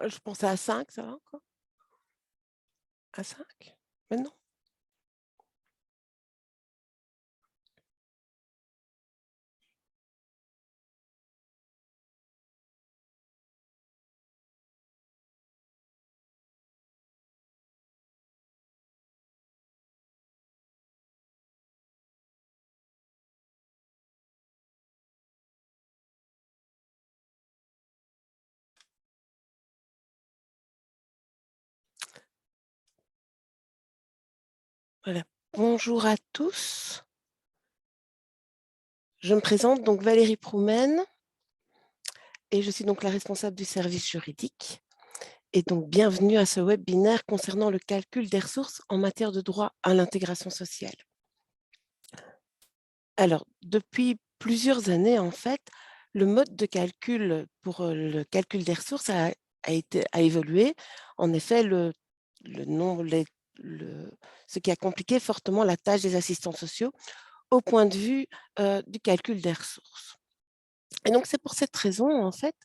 Je pensais à 5, ça va encore? À 5? Mais non. Voilà. Bonjour à tous. Je me présente donc Valérie Proumen et je suis donc la responsable du service juridique. Et donc, bienvenue à ce webinaire concernant le calcul des ressources en matière de droit à l'intégration sociale. Alors, depuis plusieurs années, en fait, le mode de calcul pour le calcul des ressources a évolué. En effet, ce qui a compliqué fortement la tâche des assistants sociaux au point de vue du calcul des ressources. Et donc, c'est pour cette raison, en fait,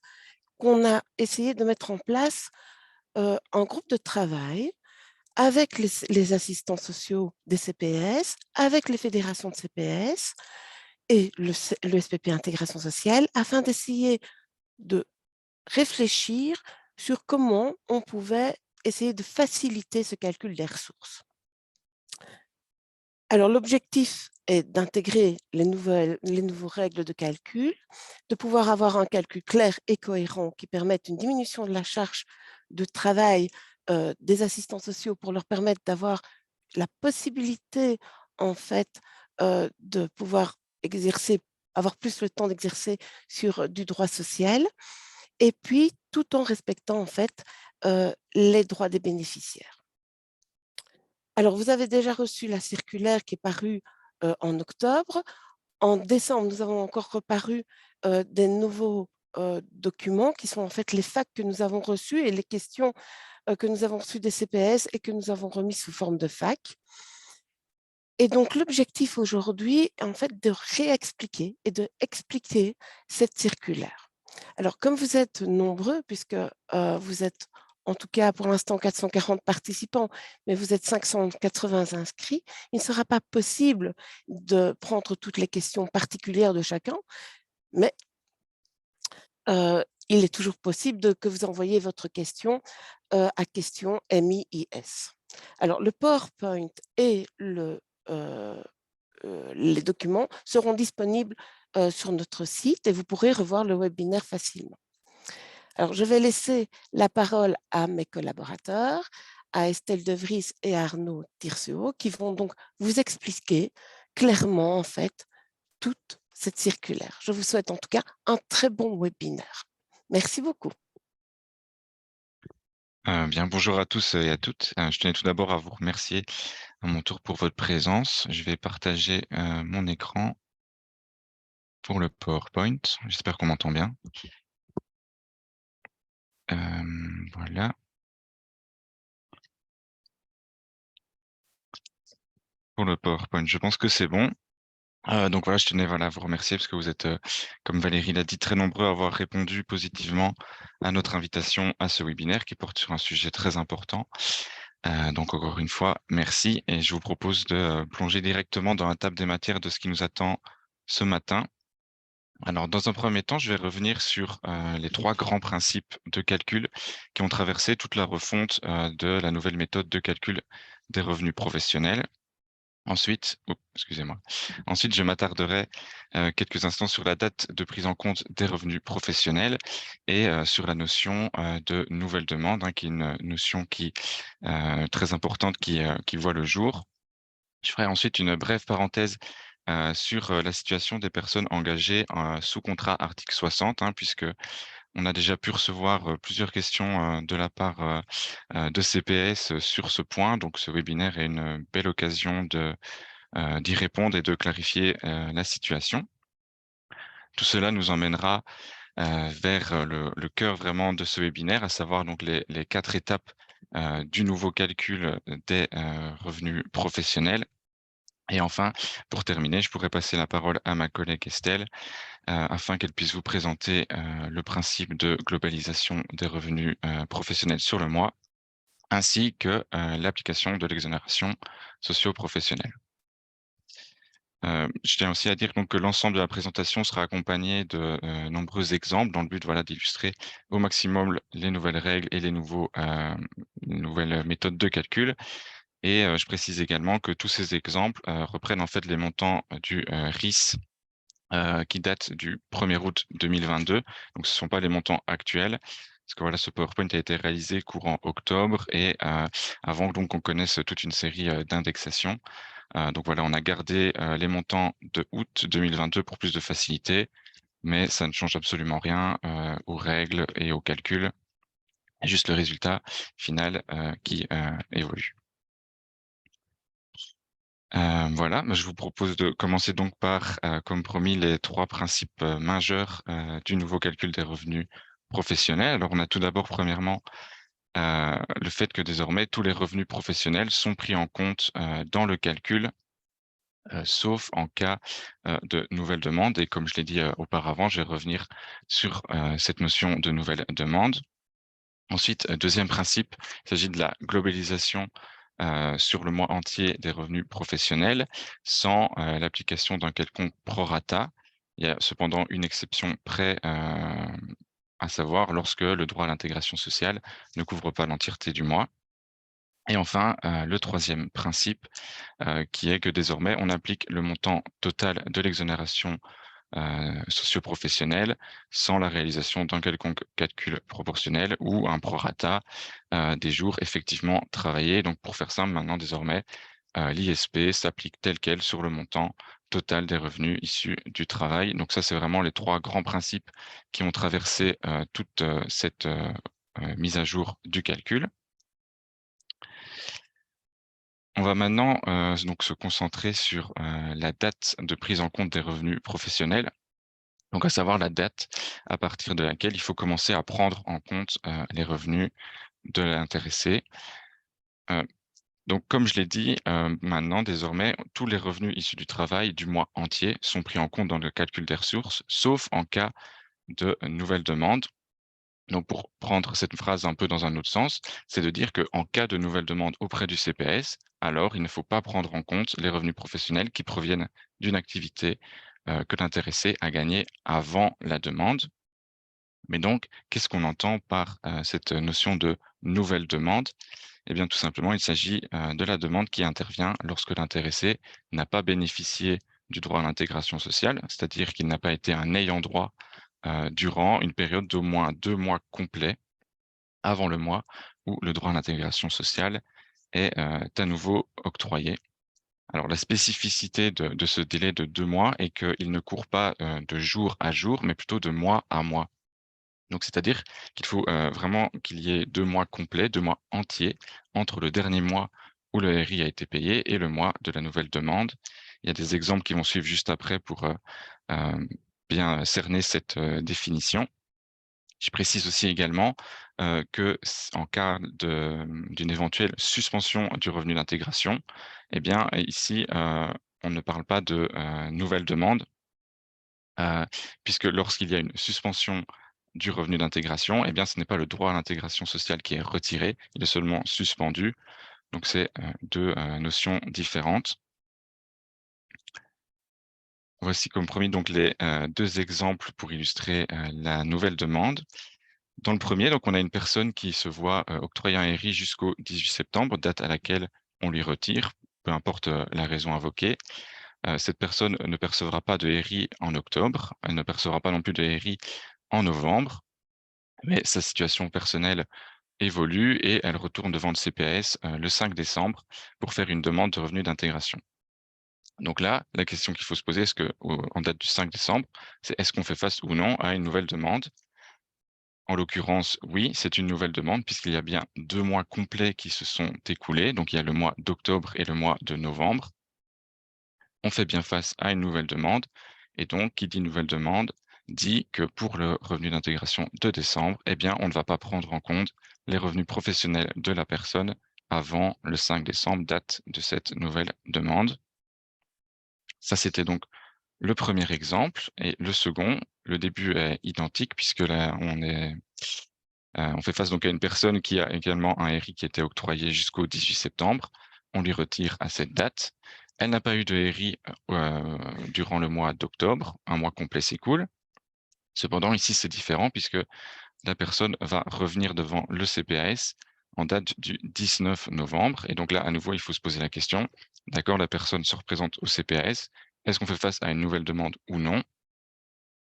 qu'on a essayé de mettre en place un groupe de travail avec les assistants sociaux des CPS, avec les fédérations de CPS et le SPP Intégration Sociale, afin d'essayer de réfléchir sur comment on pouvait essayer de faciliter ce calcul des ressources. Alors, l'objectif est d'intégrer les nouveaux règles de calcul, de pouvoir avoir un calcul clair et cohérent qui permette une diminution de la charge de travail des assistants sociaux pour leur permettre d'avoir la possibilité, en fait, de pouvoir avoir plus le temps d'exercer sur du droit social, et puis tout en respectant, en fait, les droits des bénéficiaires. Alors, vous avez déjà reçu la circulaire qui est parue en octobre. En décembre, nous avons encore reparu des nouveaux documents qui sont en fait les FAQ que nous avons reçus et les questions que nous avons reçues des CPS et que nous avons remis sous forme de FAQ. Et donc, l'objectif aujourd'hui est en fait de réexpliquer et de expliquer cette circulaire. Alors, comme vous êtes nombreux, puisque vous êtes en tout cas pour l'instant 440 participants, mais vous êtes 580 inscrits, il ne sera pas possible de prendre toutes les questions particulières de chacun, mais il est toujours possible que vous envoyiez votre question à question MIIS. Alors, le PowerPoint et les documents seront disponibles sur notre site et vous pourrez revoir le webinaire facilement. Alors, je vais laisser la parole à mes collaborateurs, à Estelle De Vries et à Arnaud Tirseau, qui vont donc vous expliquer clairement, en fait, toute cette circulaire. Je vous souhaite en tout cas un très bon webinaire. Merci beaucoup. Bien, bonjour à tous et à toutes. Je tenais tout d'abord à vous remercier à mon tour pour votre présence. Je vais partager mon écran pour le PowerPoint. J'espère qu'on m'entend bien. Voilà. Pour le PowerPoint, je pense que c'est bon. Donc voilà, je tenais à vous remercier parce que vous êtes, comme Valérie l'a dit, très nombreux à avoir répondu positivement à notre invitation à ce webinaire qui porte sur un sujet très important. Donc encore une fois, merci et je vous propose de plonger directement dans la table des matières de ce qui nous attend ce matin. Alors, dans un premier temps, je vais revenir sur les 3 grands principes de calcul qui ont traversé toute la refonte de la nouvelle méthode de calcul des revenus professionnels. Ensuite, excusez-moi. Ensuite, je m'attarderai quelques instants sur la date de prise en compte des revenus professionnels et sur la notion de nouvelle demande, qui est une notion qui très importante qui voit le jour. Je ferai ensuite une brève parenthèse sur la situation des personnes engagées sous contrat article 60, puisque on a déjà pu recevoir plusieurs questions de la part de CPS sur ce point. Donc, ce webinaire est une belle occasion d'y répondre et de clarifier la situation. Tout cela nous emmènera vers le cœur vraiment de ce webinaire, à savoir donc les 4 étapes du nouveau calcul des revenus professionnels. Et enfin, pour terminer, je pourrais passer la parole à ma collègue Estelle afin qu'elle puisse vous présenter le principe de globalisation des revenus professionnels sur le mois, ainsi que l'application de l'exonération socio-professionnelle. Je tiens aussi à dire donc que l'ensemble de la présentation sera accompagné de nombreux exemples dans le but voilà, d'illustrer au maximum les nouvelles règles et les nouvelles méthodes de calcul. Et je précise également que tous ces exemples reprennent en fait les montants du RIS qui datent du 1er août 2022. Donc ce ne sont pas les montants actuels. Parce que voilà, ce PowerPoint a été réalisé courant octobre et avant donc qu'on connaisse toute une série d'indexations. Donc voilà, on a gardé les montants de août 2022 pour plus de facilité, mais ça ne change absolument rien aux règles et aux calculs, juste le résultat final qui évolue. Voilà, je vous propose de commencer donc par, comme promis, les 3 principes majeurs du nouveau calcul des revenus professionnels. Alors on a tout d'abord, premièrement, le fait que désormais tous les revenus professionnels sont pris en compte dans le calcul, sauf en cas de nouvelle demande. Et comme je l'ai dit auparavant, je vais revenir sur cette notion de nouvelle demande. Ensuite, deuxième principe, il s'agit de la globalisation sur le mois entier des revenus professionnels sans l'application d'un quelconque prorata. Il y a cependant une exception près, à savoir lorsque le droit à l'intégration sociale ne couvre pas l'entièreté du mois. Et enfin, le troisième principe, qui est que désormais, on applique le montant total de l'exonération socio-professionnelle sans la réalisation d'un quelconque calcul proportionnel ou un prorata des jours effectivement travaillés. Donc pour faire simple, maintenant désormais, l'ISP s'applique tel quel sur le montant total des revenus issus du travail. Donc ça, c'est vraiment les 3 grands principes qui ont traversé toute cette mise à jour du calcul. On va maintenant donc se concentrer sur la date de prise en compte des revenus professionnels. Donc à savoir la date à partir de laquelle il faut commencer à prendre en compte les revenus de l'intéressé. Donc comme je l'ai dit, maintenant désormais, tous les revenus issus du travail du mois entier sont pris en compte dans le calcul des ressources, sauf en cas de nouvelle demande. Donc pour prendre cette phrase un peu dans un autre sens, c'est de dire qu'en cas de nouvelle demande auprès du CPS, alors il ne faut pas prendre en compte les revenus professionnels qui proviennent d'une activité que l'intéressé a gagnée avant la demande. Mais donc, qu'est-ce qu'on entend par cette notion de nouvelle demande? Eh bien, tout simplement, il s'agit de la demande qui intervient lorsque l'intéressé n'a pas bénéficié du droit à l'intégration sociale, c'est-à-dire qu'il n'a pas été un ayant droit durant une période d'au moins 2 mois complets avant le mois où le droit à l'intégration sociale est à nouveau octroyé. Alors la spécificité de ce délai de 2 mois est qu'il ne court pas de jour à jour, mais plutôt de mois à mois. Donc c'est-à-dire qu'il faut vraiment qu'il y ait 2 mois complets, 2 mois entiers entre le dernier mois où le RI a été payé et le mois de la nouvelle demande. Il y a des exemples qui vont suivre juste après pour bien cerner cette définition. Je précise aussi également que en cas d'une éventuelle suspension du revenu d'intégration, eh bien ici on ne parle pas de nouvelle demande, puisque lorsqu'il y a une suspension du revenu d'intégration, eh bien ce n'est pas le droit à l'intégration sociale qui est retiré, il est seulement suspendu. Donc c'est 2 notions différentes. Voici comme promis donc les 2 exemples pour illustrer la nouvelle demande. Dans le premier, donc on a une personne qui se voit octroyer un RI jusqu'au 18 septembre, date à laquelle on lui retire, peu importe la raison invoquée. Cette personne ne percevra pas de RI en octobre, elle ne percevra pas non plus de RI en novembre, mais sa situation personnelle évolue et elle retourne devant le CPAS le 5 décembre pour faire une demande de revenu d'intégration. Donc là, la question qu'il faut se poser, en date du 5 décembre, c'est est-ce qu'on fait face ou non à une nouvelle demande? En l'occurrence, oui, c'est une nouvelle demande puisqu'il y a bien 2 mois complets qui se sont écoulés. Donc, il y a le mois d'octobre et le mois de novembre. On fait bien face à une nouvelle demande. Et donc, qui dit nouvelle demande, dit que pour le revenu d'intégration de décembre, eh bien, on ne va pas prendre en compte les revenus professionnels de la personne avant le 5 décembre, date de cette nouvelle demande. Ça, c'était donc le premier exemple. Et le second, le début est identique puisque là, on fait face donc à une personne qui a également un RI qui était octroyé jusqu'au 18 septembre. On lui retire à cette date. Elle n'a pas eu de RI durant le mois d'octobre. Un mois complet s'écoule. Cependant, ici, c'est différent puisque la personne va revenir devant le CPAS en date du 19 novembre. Et donc là, à nouveau, il faut se poser la question, d'accord, la personne se représente au CPAS, est-ce qu'on fait face à une nouvelle demande ou non?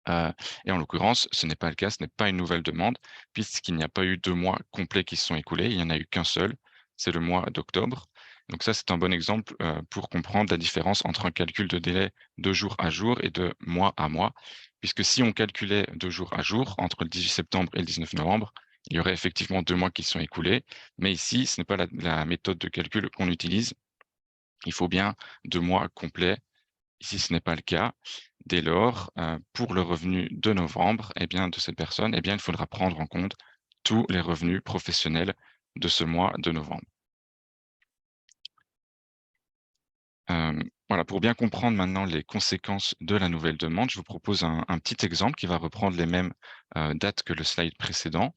Et en l'occurrence, ce n'est pas le cas, ce n'est pas une nouvelle demande, puisqu'il n'y a pas eu 2 mois complets qui se sont écoulés, il n'y en a eu qu'un seul, c'est le mois d'octobre. Donc ça, c'est un bon exemple, pour comprendre la différence entre un calcul de délai de jour à jour et de mois à mois, puisque si on calculait de jour à jour, entre le 18 septembre et le 19 novembre, il y aurait effectivement 2 mois qui se sont écoulés, mais ici, ce n'est pas la méthode de calcul qu'on utilise. Il faut bien 2 mois complets. Ici, ce n'est pas le cas. Dès lors, pour le revenu de novembre, eh bien, de cette personne, eh bien, il faudra prendre en compte tous les revenus professionnels de ce mois de novembre. Voilà, pour bien comprendre maintenant les conséquences de la nouvelle demande, je vous propose un petit exemple qui va reprendre les mêmes dates que le slide précédent.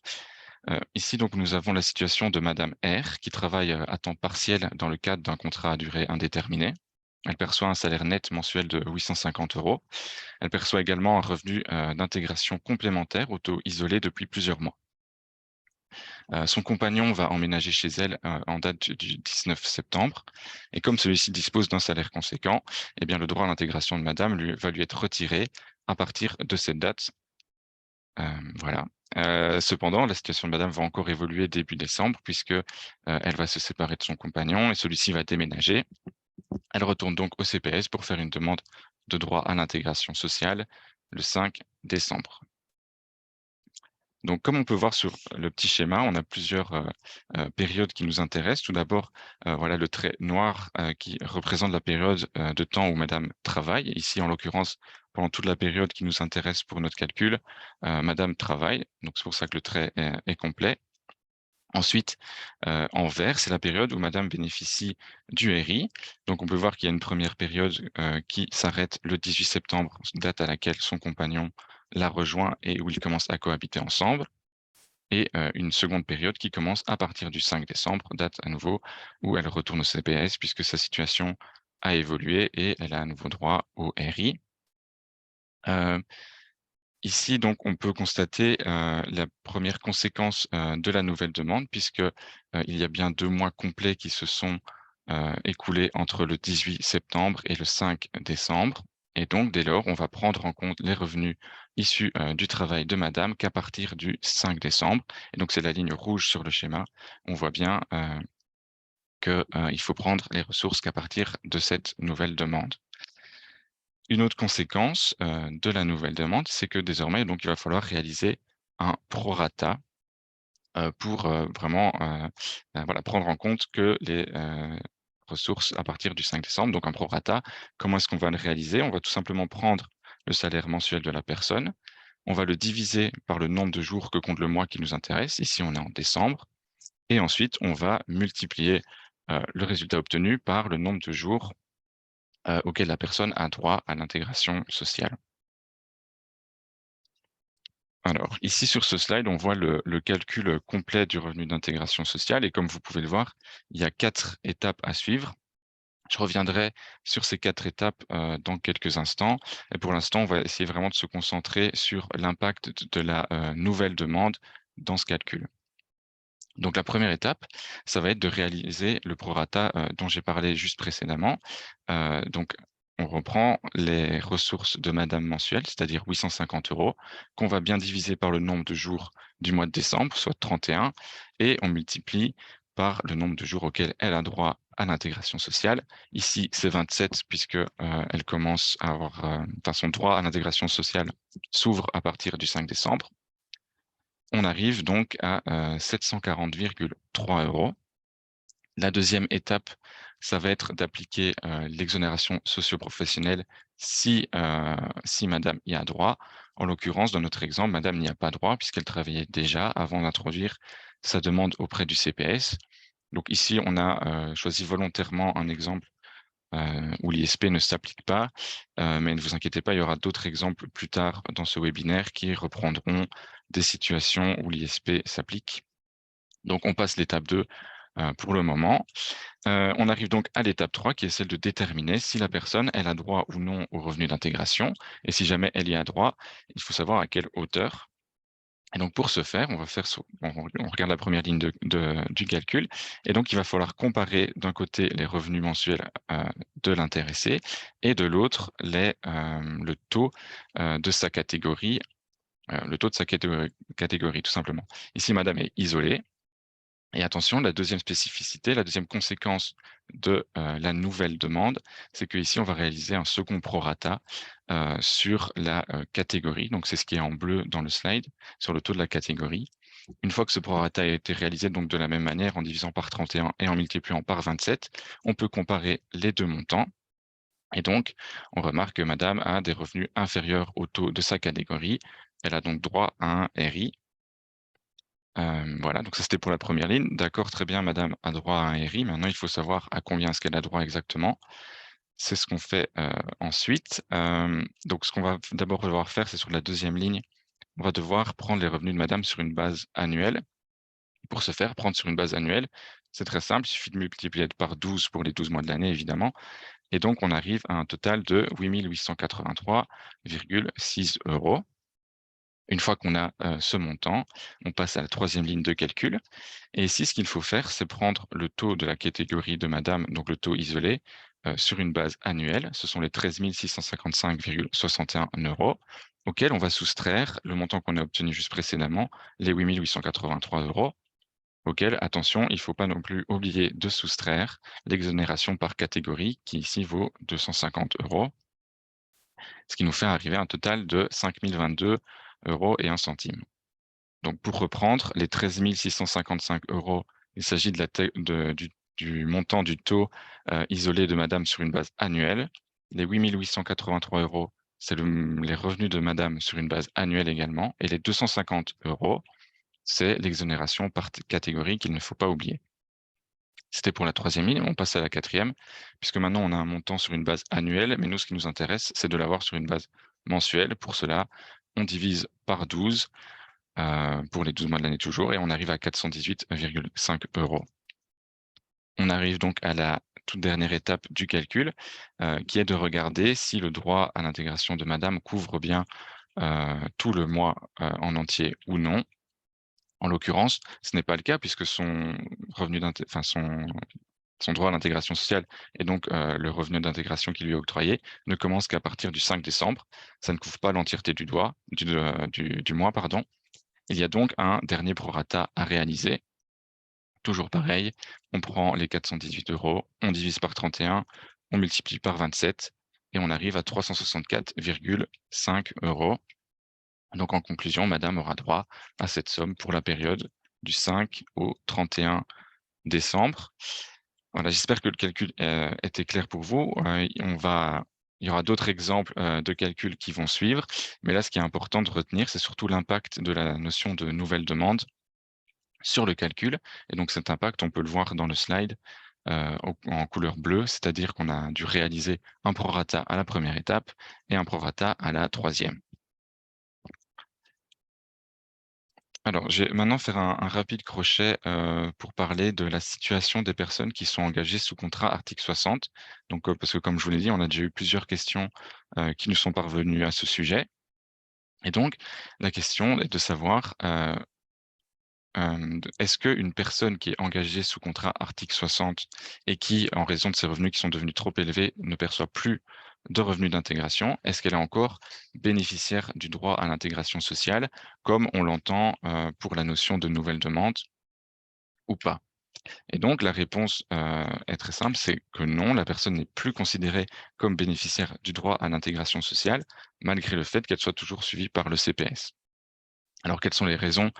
Ici, donc, nous avons la situation de Madame R, qui travaille à temps partiel dans le cadre d'un contrat à durée indéterminée. Elle perçoit un salaire net mensuel de 850 €. Elle perçoit également un revenu d'intégration complémentaire au taux isolé depuis plusieurs mois. Son compagnon va emménager chez elle en date du 19 septembre. Et comme celui-ci dispose d'un salaire conséquent, eh bien, le droit à l'intégration de madame va lui être retiré à partir de cette date. Voilà. Cependant, la situation de madame va encore évoluer début décembre puisque elle va se séparer de son compagnon et celui-ci va déménager. Elle retourne donc au CPS pour faire une demande de droit à l'intégration sociale le 5 décembre. Donc, comme on peut voir sur le petit schéma, on a plusieurs périodes qui nous intéressent. Tout d'abord, voilà le trait noir qui représente la période de temps où madame travaille. Ici, en l'occurrence, pendant toute la période qui nous intéresse pour notre calcul, madame travaille. Donc, c'est pour ça que le trait est complet. Ensuite, en vert, c'est la période où madame bénéficie du RI. Donc, on peut voir qu'il y a une première période qui s'arrête le 18 septembre, date à laquelle son compagnon la rejoint et où ils commencent à cohabiter ensemble. Et une seconde période qui commence à partir du 5 décembre, date à nouveau où elle retourne au CPS puisque sa situation a évolué et elle a à nouveau droit au RI. Ici, donc, on peut constater la première conséquence de la nouvelle demande, puisque il y a bien 2 mois complets qui se sont écoulés entre le 18 septembre et le 5 décembre. Et donc, dès lors, on va prendre en compte les revenus issus du travail de madame qu'à partir du 5 décembre. Et donc, c'est la ligne rouge sur le schéma. On voit bien qu'il faut prendre les ressources qu'à partir de cette nouvelle demande. Une autre conséquence de la nouvelle demande, c'est que désormais, donc, il va falloir réaliser un prorata pour vraiment voilà, prendre en compte que les ressources à partir du 5 décembre, donc un prorata, comment est-ce qu'on va le réaliser? On va tout simplement prendre le salaire mensuel de la personne, on va le diviser par le nombre de jours que compte le mois qui nous intéresse. Ici, on est en décembre. Et ensuite, on va multiplier le résultat obtenu par le nombre de jours auquel la personne a droit à l'intégration sociale. Alors, ici sur ce slide, on voit le calcul complet du revenu d'intégration sociale et comme vous pouvez le voir, il y a 4 étapes à suivre. Je reviendrai sur ces 4 étapes dans quelques instants et pour l'instant, on va essayer vraiment de se concentrer sur l'impact de la nouvelle demande dans ce calcul. Donc la première étape, ça va être de réaliser le prorata dont j'ai parlé juste précédemment. Donc on reprend les ressources de madame mensuelle, c'est-à-dire 850 €, qu'on va bien diviser par le nombre de jours du mois de décembre, soit 31, et on multiplie par le nombre de jours auxquels elle a droit à l'intégration sociale. Ici, c'est 27 puisque elle commence à avoir, enfin, son droit à l'intégration sociale s'ouvre à partir du 5 décembre. On arrive donc à 740,3 €. La deuxième étape, ça va être d'appliquer l'exonération socio-professionnelle si madame y a droit. En l'occurrence, dans notre exemple, madame n'y a pas droit puisqu'elle travaillait déjà avant d'introduire sa demande auprès du CPS. Donc ici, on a choisi volontairement un exemple où l'ISP ne s'applique pas, mais ne vous inquiétez pas, il y aura d'autres exemples plus tard dans ce webinaire qui reprendront des situations où l'ISP s'applique. Donc, on passe l'étape 2 pour le moment. On arrive donc à l'étape 3, qui est celle de déterminer si la personne elle a droit ou non au revenu d'intégration. Et si jamais elle y a droit, il faut savoir à quelle hauteur. Et donc, pour ce faire, on regarde la première ligne du calcul. Et donc, il va falloir comparer d'un côté les revenus mensuels de l'intéressé et de l'autre le taux de sa catégorie, catégorie, tout simplement. Ici, madame est isolée. Et attention, la deuxième spécificité, la deuxième conséquence de la nouvelle demande, c'est qu'ici, on va réaliser un second prorata sur la catégorie. Donc, c'est ce qui est en bleu dans le slide, sur le taux de la catégorie. Une fois que ce prorata a été réalisé donc de la même manière, en divisant par 31 et en multipliant par 27, on peut comparer les deux montants. Et donc, on remarque que madame a des revenus inférieurs au taux de sa catégorie. Elle a donc droit à un RI. Voilà, donc ça c'était pour la première ligne. D'accord, très bien, madame a droit à un RI. Maintenant, il faut savoir à combien est-ce qu'elle a droit exactement. C'est ce qu'on fait ensuite. Donc, ce qu'on va d'abord devoir faire, c'est sur la deuxième ligne, on va devoir prendre les revenus de madame sur une base annuelle. Pour ce faire, prendre sur une base annuelle, c'est très simple, il suffit de multiplier par 12 pour les 12 mois de l'année, évidemment. Et donc, on arrive à un total de 8 883,6 €. Une fois qu'on a ce montant, on passe à la troisième ligne de calcul. Et ici, ce qu'il faut faire, c'est prendre le taux de la catégorie de madame, donc le taux isolé, sur une base annuelle. Ce sont les 13 655,61 €, auquel on va soustraire le montant qu'on a obtenu juste précédemment, les 8 883 €, auquel, attention, il ne faut pas non plus oublier de soustraire l'exonération par catégorie, qui ici vaut 250 €, ce qui nous fait arriver à un total de 5 022,01 €. Donc, pour reprendre, les 13 655 €, il s'agit du montant du taux isolé de madame sur une base annuelle. Les 8 883 €, c'est les revenus de madame sur une base annuelle également. Et les 250 €, c'est l'exonération par catégorie qu'il ne faut pas oublier. C'était pour la troisième ligne. On passe à la quatrième, puisque maintenant on a un montant sur une base annuelle, mais nous, ce qui nous intéresse, c'est de l'avoir sur une base mensuelle. Pour cela, on divise par 12 pour les 12 mois de l'année toujours, et on arrive à 418,5 €. On arrive donc à la toute dernière étape du calcul, qui est de regarder si le droit à l'intégration de madame couvre bien tout le mois en entier ou non. En l'occurrence, ce n'est pas le cas puisque son revenu son droit à l'intégration sociale et donc le revenu d'intégration qui lui est octroyé ne commence qu'à partir du 5 décembre. Ça ne couvre pas l'entièreté du mois, pardon. Il y a donc un dernier prorata à réaliser. Toujours pareil, on prend les 418 €, on divise par 31, on multiplie par 27 et on arrive à 364,5 €. Donc, en conclusion, madame aura droit à cette somme pour la période du 5 au 31 décembre. Voilà, j'espère que le calcul était clair pour vous. Il y aura d'autres exemples de calculs qui vont suivre, mais là, ce qui est important de retenir, c'est surtout l'impact de la notion de nouvelle demande sur le calcul. Et donc, cet impact, on peut le voir dans le slide en couleur bleue, c'est-à-dire qu'on a dû réaliser un prorata à la première étape et un prorata à la troisième. Alors, je vais maintenant faire un rapide crochet pour parler de la situation des personnes qui sont engagées sous contrat article 60. Donc, parce que comme je vous l'ai dit, on a déjà eu plusieurs questions qui nous sont parvenues à ce sujet. Et donc, la question est de savoir est-ce qu'une personne qui est engagée sous contrat article 60 et qui, en raison de ses revenus qui sont devenus trop élevés, ne perçoit plus de revenus d'intégration, est-ce qu'elle est encore bénéficiaire du droit à l'intégration sociale, comme on l'entend pour la notion de nouvelle demande ou pas? Et donc, la réponse est très simple, c'est que non, la personne n'est plus considérée comme bénéficiaire du droit à l'intégration sociale, malgré le fait qu'elle soit toujours suivie par le CPS. Alors, quelles sont les raisons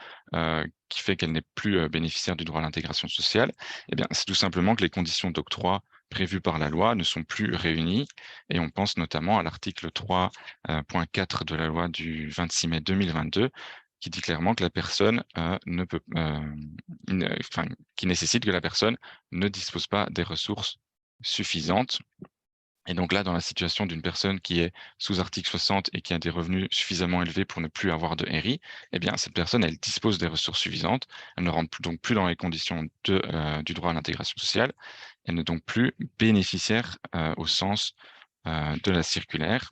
qui fait qu'elle n'est plus bénéficiaire du droit à l'intégration sociale? Eh bien, c'est tout simplement que les conditions d'octroi prévues par la loi ne sont plus réunies, et on pense notamment à l'article 3.4 de la loi du 26 mai 2022, qui dit clairement que la personne ne peut, qui nécessite que la personne ne dispose pas des ressources suffisantes Et donc là, dans la situation d'une personne qui est sous article 60 et qui a des revenus suffisamment élevés pour ne plus avoir de RI, eh bien, cette personne, elle dispose des ressources suffisantes. Elle ne rentre donc plus dans les conditions du droit à l'intégration sociale. Elle n'est donc plus bénéficiaire au sens de la circulaire.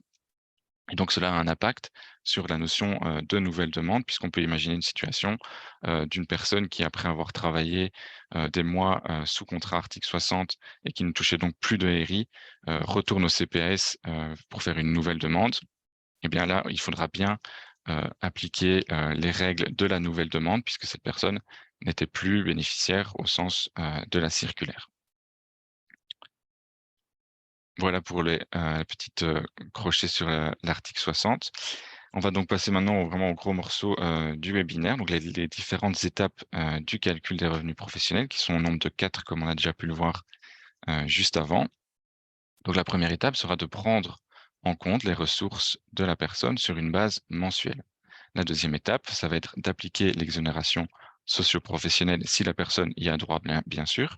Et donc, cela a un impact sur la notion de nouvelle demande, puisqu'on peut imaginer une situation d'une personne qui, après avoir travaillé des mois sous contrat article 60 et qui ne touchait donc plus de RI, retourne au CPAS pour faire une nouvelle demande. Eh bien là, il faudra bien appliquer les règles de la nouvelle demande, puisque cette personne n'était plus bénéficiaire au sens de la circulaire. Voilà pour les petites crochets sur l'article 60. On va donc passer maintenant vraiment au gros morceau du webinaire, donc les différentes étapes du calcul des revenus professionnels, qui sont au nombre de 4, comme on a déjà pu le voir juste avant. Donc la première étape sera de prendre en compte les ressources de la personne sur une base mensuelle. La deuxième étape, ça va être d'appliquer l'exonération socio-professionnelle si la personne y a droit, bien sûr.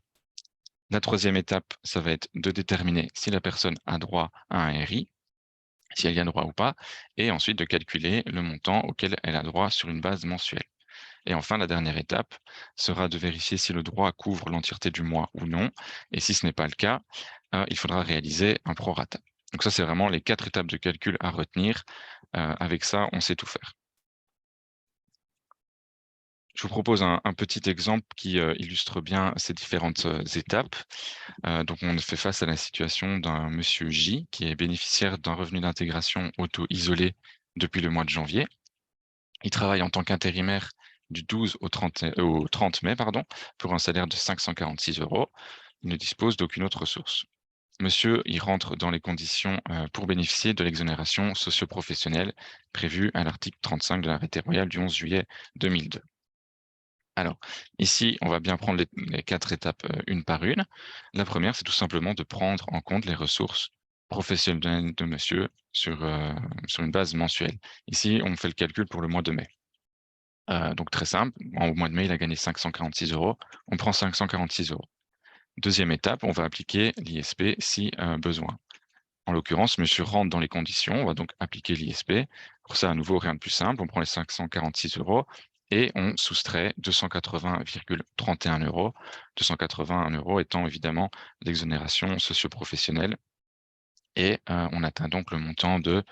La troisième étape, ça va être de déterminer si la personne a droit à un RI, si elle y a droit ou pas, et ensuite de calculer le montant auquel elle a droit sur une base mensuelle. Et enfin, la dernière étape sera de vérifier si le droit couvre l'entièreté du mois ou non, et si ce n'est pas le cas, il faudra réaliser un prorata. Donc ça, c'est vraiment les 4 étapes de calcul à retenir. Avec ça, on sait tout faire. Je vous propose un petit exemple qui illustre bien ces différentes étapes. Donc, on fait face à la situation d'un monsieur J qui est bénéficiaire d'un revenu d'intégration auto-isolé depuis le mois de janvier. Il travaille en tant qu'intérimaire du 12 au 30 mai, pardon, pour un salaire de 546 €. Il ne dispose d'aucune autre ressource. Monsieur, il rentre dans les conditions pour bénéficier de l'exonération socio-professionnelle prévue à l'article 35 de l'arrêté royal du 11 juillet 2002. Alors, ici, on va bien prendre les 4 étapes une par une. La première, c'est tout simplement de prendre en compte les ressources professionnelles de monsieur sur une base mensuelle. Ici, on fait le calcul pour le mois de mai. Donc très simple, au mois de mai, il a gagné 546 €. On prend 546 €. Deuxième étape, on va appliquer l'ISP si besoin. En l'occurrence, monsieur rentre dans les conditions, on va donc appliquer l'ISP. Pour ça, à nouveau, rien de plus simple, on prend les 546 € et on soustrait 280,31 €. 281 € étant évidemment l'exonération socio-professionnelle. Et on atteint donc le montant de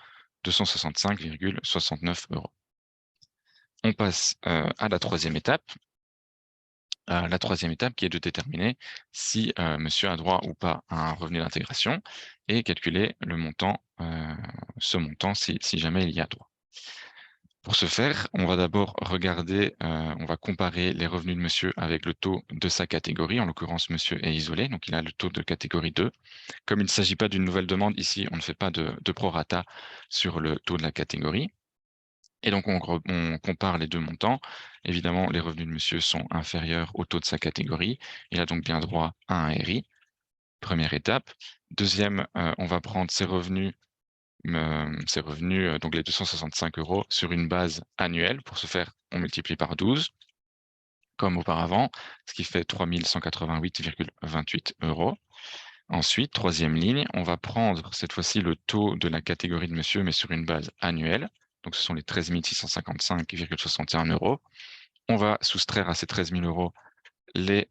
265,69 €. On passe à la troisième étape. La troisième étape qui est de déterminer si monsieur a droit ou pas à un revenu d'intégration et calculer le montant, ce montant si jamais il y a droit. Pour ce faire, on va d'abord regarder, on va comparer les revenus de monsieur avec le taux de sa catégorie. En l'occurrence, monsieur est isolé, donc il a le taux de catégorie 2. Comme il ne s'agit pas d'une nouvelle demande, ici, on ne fait pas de prorata sur le taux de la catégorie. Et donc, on compare les deux montants. Évidemment, les revenus de monsieur sont inférieurs au taux de sa catégorie. Il a donc bien droit à un RI. Première étape. Deuxième, on va prendre ses revenus, donc les 265 € sur une base annuelle. Pour ce faire, on multiplie par 12, comme auparavant, ce qui fait 3 188,28 €. Ensuite, troisième ligne, on va prendre cette fois-ci le taux de la catégorie de monsieur, mais sur une base annuelle. Donc, ce sont les 13 655,61 €. On va soustraire à ces 13 000 € les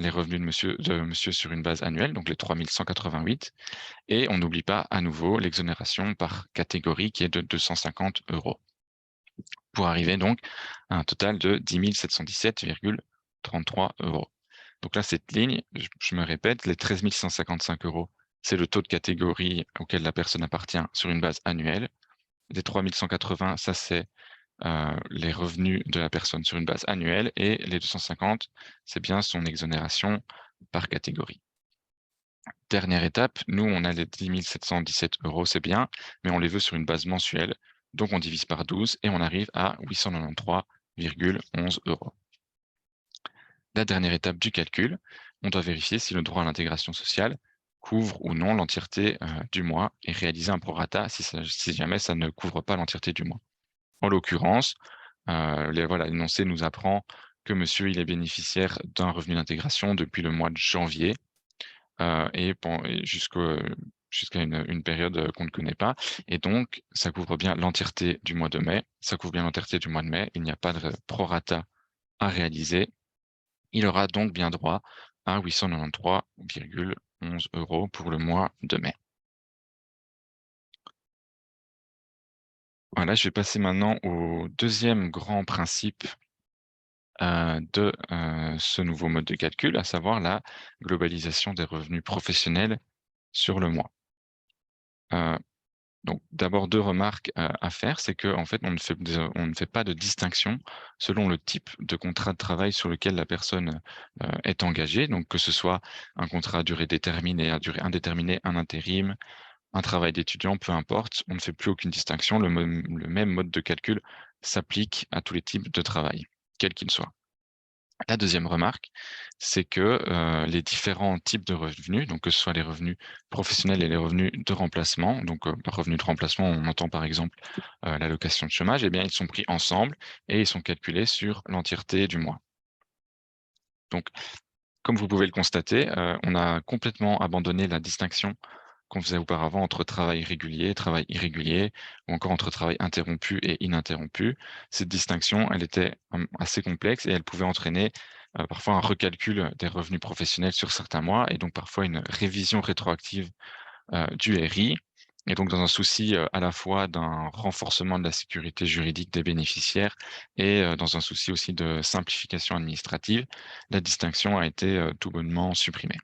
revenus de monsieur sur une base annuelle, donc les 3 188. Et on n'oublie pas à nouveau l'exonération par catégorie qui est de 250 €. Pour arriver donc à un total de 10 717,33 €. Donc là, cette ligne, je me répète, les 13 155 €, c'est le taux de catégorie auquel la personne appartient sur une base annuelle. Les 3 180, ça c'est les revenus de la personne sur une base annuelle, et les 250, c'est bien son exonération par catégorie. Dernière étape, nous, on a les 10 717 €, c'est bien, mais on les veut sur une base mensuelle. Donc, on divise par 12 et on arrive à 893,11 €. La dernière étape du calcul, on doit vérifier si le droit à l'intégration sociale couvre ou non l'entièreté du mois et réaliser un prorata si jamais ça ne couvre pas l'entièreté du mois. En l'occurrence, l'énoncé nous apprend que monsieur, il est bénéficiaire d'un revenu d'intégration depuis le mois de janvier et jusqu'au jusqu'à une période qu'on ne connaît pas. Et donc, ça couvre bien l'entièreté du mois de mai. Ça couvre bien l'entièreté du mois de mai. Il n'y a pas de prorata à réaliser. Il aura donc bien droit à 893,11 € pour le mois de mai. Voilà, je vais passer maintenant au deuxième grand principe de ce nouveau mode de calcul, à savoir la globalisation des revenus professionnels sur le mois. Donc d'abord 2 remarques à faire, c'est qu'en fait on ne fait pas de distinction selon le type de contrat de travail sur lequel la personne est engagée, donc que ce soit un contrat à durée déterminée, à durée indéterminée, un intérim, un travail d'étudiant, peu importe, on ne fait plus aucune distinction, le même mode de calcul s'applique à tous les types de travail, quels qu'ils soient. La deuxième remarque, c'est que les différents types de revenus, donc que ce soit les revenus professionnels et les revenus de remplacement, donc par revenus de remplacement, on entend par exemple l'allocation de chômage, eh bien ils sont pris ensemble et ils sont calculés sur l'entièreté du mois. Donc, comme vous pouvez le constater, on a complètement abandonné la distinction qu'on faisait auparavant entre travail régulier, travail irrégulier, ou encore entre travail interrompu et ininterrompu. Cette distinction, elle était assez complexe et elle pouvait entraîner parfois un recalcul des revenus professionnels sur certains mois et donc parfois une révision rétroactive du RI. Et donc, dans un souci à la fois d'un renforcement de la sécurité juridique des bénéficiaires et dans un souci aussi de simplification administrative, la distinction a été tout bonnement supprimée.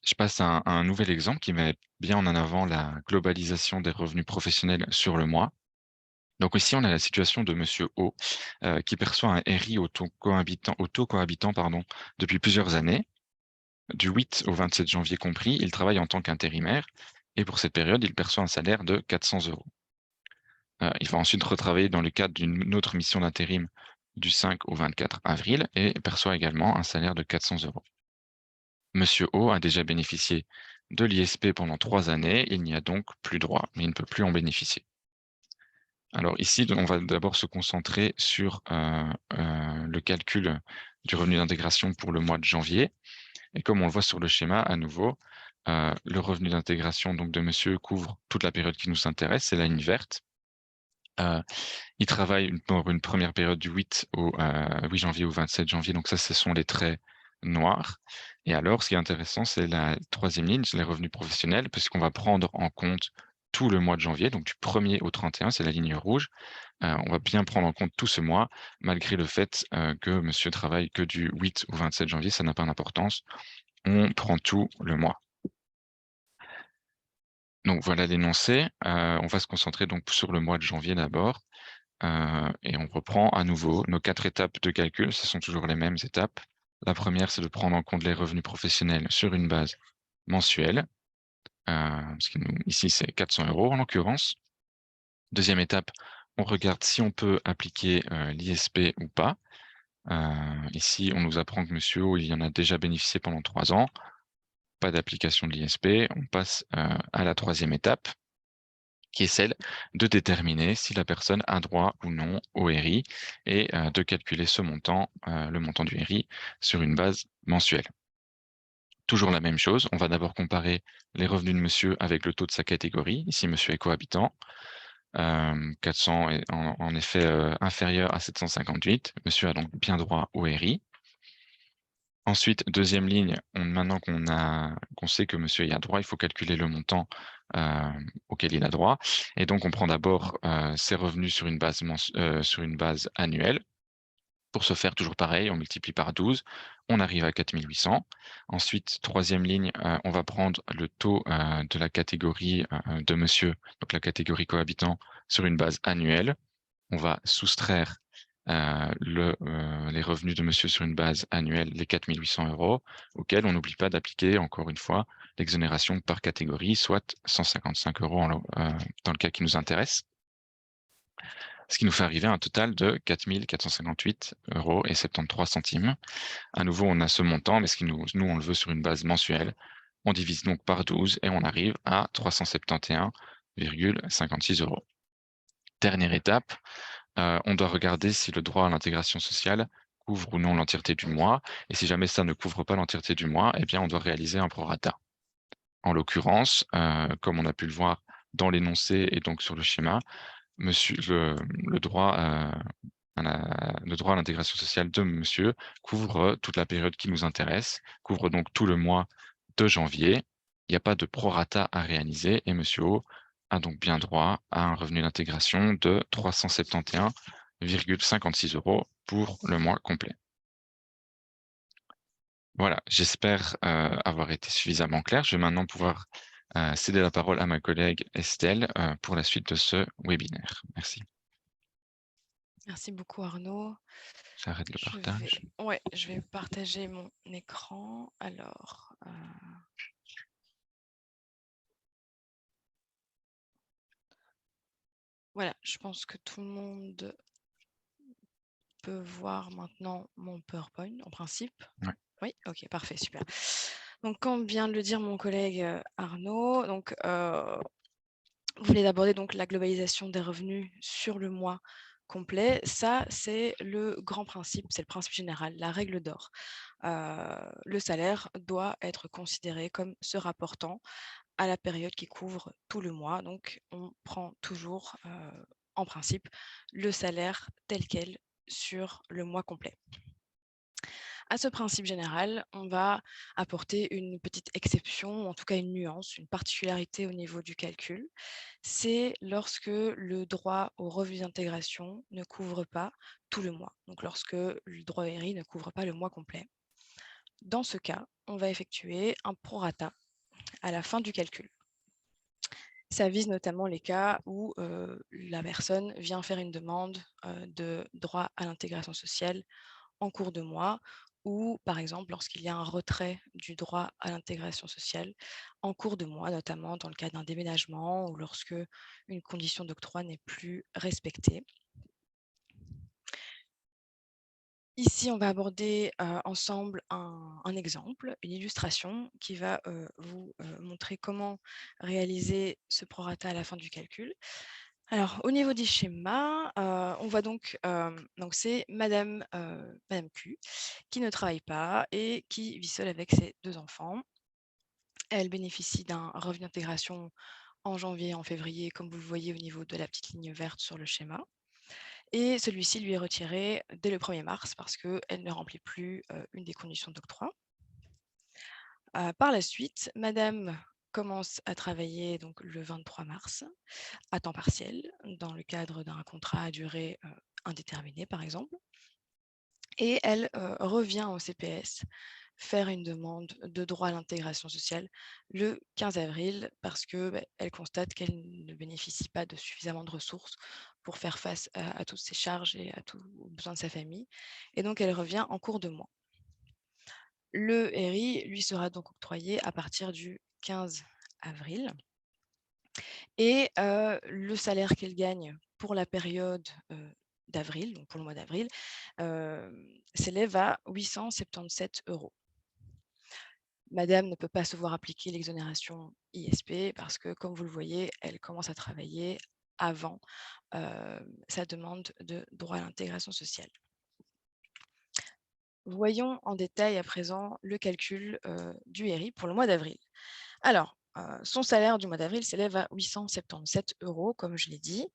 Je passe à un nouvel exemple qui met bien en avant la globalisation des revenus professionnels sur le mois. Donc ici, on a la situation de Monsieur O, qui perçoit un RI auto-cohabitant, pardon, depuis plusieurs années. Du 8 au 27 janvier compris, il travaille en tant qu'intérimaire et pour cette période, il perçoit un salaire de 400 €. Il va ensuite retravailler dans le cadre d'une autre mission d'intérim du 5 au 24 avril et perçoit également un salaire de 400 €. Monsieur O a déjà bénéficié de l'ISP pendant 3 années, il n'y a donc plus droit, mais il ne peut plus en bénéficier. Alors ici, on va d'abord se concentrer sur le calcul du revenu d'intégration pour le mois de janvier. Et comme on le voit sur le schéma, à nouveau, le revenu d'intégration donc de monsieur couvre toute la période qui nous intéresse, c'est la ligne verte. Il travaille pour une première période du 8 janvier au 27 janvier, donc ça, ce sont les traits noirs. Et alors, ce qui est intéressant, c'est la troisième ligne, c'est les revenus professionnels, puisqu'on va prendre en compte tout le mois de janvier, donc du 1er au 31, c'est la ligne rouge. On va bien prendre en compte tout ce mois, malgré le fait que monsieur travaille que du 8 au 27 janvier, ça n'a pas d'importance. On prend tout le mois. Donc voilà l'énoncé. On va se concentrer donc sur le mois de janvier d'abord. Et on reprend à nouveau nos 4 étapes de calcul, ce sont toujours les mêmes étapes. La première, c'est de prendre en compte les revenus professionnels sur une base mensuelle, parce que ici, c'est 400 € en l'occurrence. Deuxième étape, on regarde si on peut appliquer l'ISP ou pas. Ici, on nous apprend que monsieur O, il en a déjà bénéficié pendant 3 ans. Pas d'application de l'ISP. On passe à la troisième étape, qui est celle de déterminer si la personne a droit ou non au RI et de calculer ce montant, le montant du RI, sur une base mensuelle. Toujours la même chose, on va d'abord comparer les revenus de monsieur avec le taux de sa catégorie. Ici, monsieur est cohabitant. 400 est en effet inférieur à 758. Monsieur a donc bien droit au RI. Ensuite, deuxième ligne, maintenant qu'on sait que monsieur y a droit, il faut calculer le montant auquel il a droit. Et donc, on prend d'abord ses revenus sur une base annuelle. Pour ce faire, toujours pareil, on multiplie par 12, on arrive à 4800. Ensuite, troisième ligne, on va prendre le taux de la catégorie de monsieur, donc la catégorie cohabitant, sur une base annuelle. On va soustraire les revenus de monsieur sur une base annuelle, les 4800 €, auxquels on n'oublie pas d'appliquer, encore une fois, l'exonération par catégorie, soit 155 € dans le cas qui nous intéresse. Ce qui nous fait arriver à un total de 4 458,73 €. À nouveau, on a ce montant, mais nous, on le veut sur une base mensuelle. On divise donc par 12 et on arrive à 371,56 €. Dernière étape, on doit regarder si le droit à l'intégration sociale couvre ou non l'entièreté du mois. Et si jamais ça ne couvre pas l'entièreté du mois, eh bien, on doit réaliser un prorata. En l'occurrence, comme on a pu le voir dans l'énoncé et donc sur le schéma, monsieur le droit, le droit à l'intégration sociale de monsieur couvre toute la période qui nous intéresse, couvre donc tout le mois de janvier. Il n'y a pas de prorata à réaliser et monsieur O a donc bien droit à un revenu d'intégration de 371,56 € pour le mois complet. Voilà, j'espère avoir été suffisamment clair. Je vais maintenant pouvoir céder la parole à ma collègue Estelle pour la suite de ce webinaire. Merci. Merci beaucoup Arnaud. J'arrête le partage. Je vais partager mon écran. Alors, voilà, je pense que tout le monde peut voir maintenant mon PowerPoint en principe. Ouais. Oui, ok, parfait, super. Donc, comme vient de le dire mon collègue Arnaud, donc, vous venez d'aborder donc la globalisation des revenus sur le mois complet. Ça, c'est le grand principe, c'est le principe général, la règle d'or. Le salaire doit être considéré comme se rapportant à la période qui couvre tout le mois. Donc, on prend toujours, en principe, le salaire tel quel sur le mois complet. À ce principe général, on va apporter une petite exception, en tout cas une nuance, une particularité au niveau du calcul. C'est lorsque le droit au revenu d'intégration ne couvre pas tout le mois. Donc, lorsque le droit au RI ne couvre pas le mois complet. Dans ce cas, on va effectuer un prorata à la fin du calcul. Ça vise notamment les cas où la personne vient faire une demande de droit à l'intégration sociale en cours de mois ou, par exemple, lorsqu'il y a un retrait du droit à l'intégration sociale en cours de mois, notamment dans le cas d'un déménagement ou lorsque une condition d'octroi n'est plus respectée. Ici, on va aborder ensemble un exemple, une illustration qui va vous montrer comment réaliser ce prorata à la fin du calcul. Alors, au niveau du schéma, on voit donc c'est Madame Q qui ne travaille pas et qui vit seule avec ses 2 enfants. Elle bénéficie d'un revenu d'intégration en janvier et en février, comme vous le voyez au niveau de la petite ligne verte sur le schéma. Et celui-ci lui est retiré dès le 1er mars parce qu'elle ne remplit plus une des conditions d'octroi. Par la suite, Madame commence à travailler donc, le 23 mars à temps partiel dans le cadre d'un contrat à durée indéterminée, par exemple. Et elle revient au CPS faire une demande de droit à l'intégration sociale le 15 avril parce qu'elle constate qu'elle ne bénéficie pas de suffisamment de ressources pour faire face à toutes ses charges et à tous aux besoins de sa famille. Et donc, elle revient en cours de mois. Le RI lui sera donc octroyé à partir du 15 avril. Et le salaire qu'elle gagne pour la période d'avril, donc pour le mois d'avril, s'élève à 877 €. Madame ne peut pas se voir appliquer l'exonération ISP parce que, comme vous le voyez, elle commence à travailler avant sa demande de droit à l'intégration sociale. Voyons en détail à présent le calcul du RI pour le mois d'avril. Alors, son salaire du mois d'avril s'élève à 877 €, comme je l'ai dit.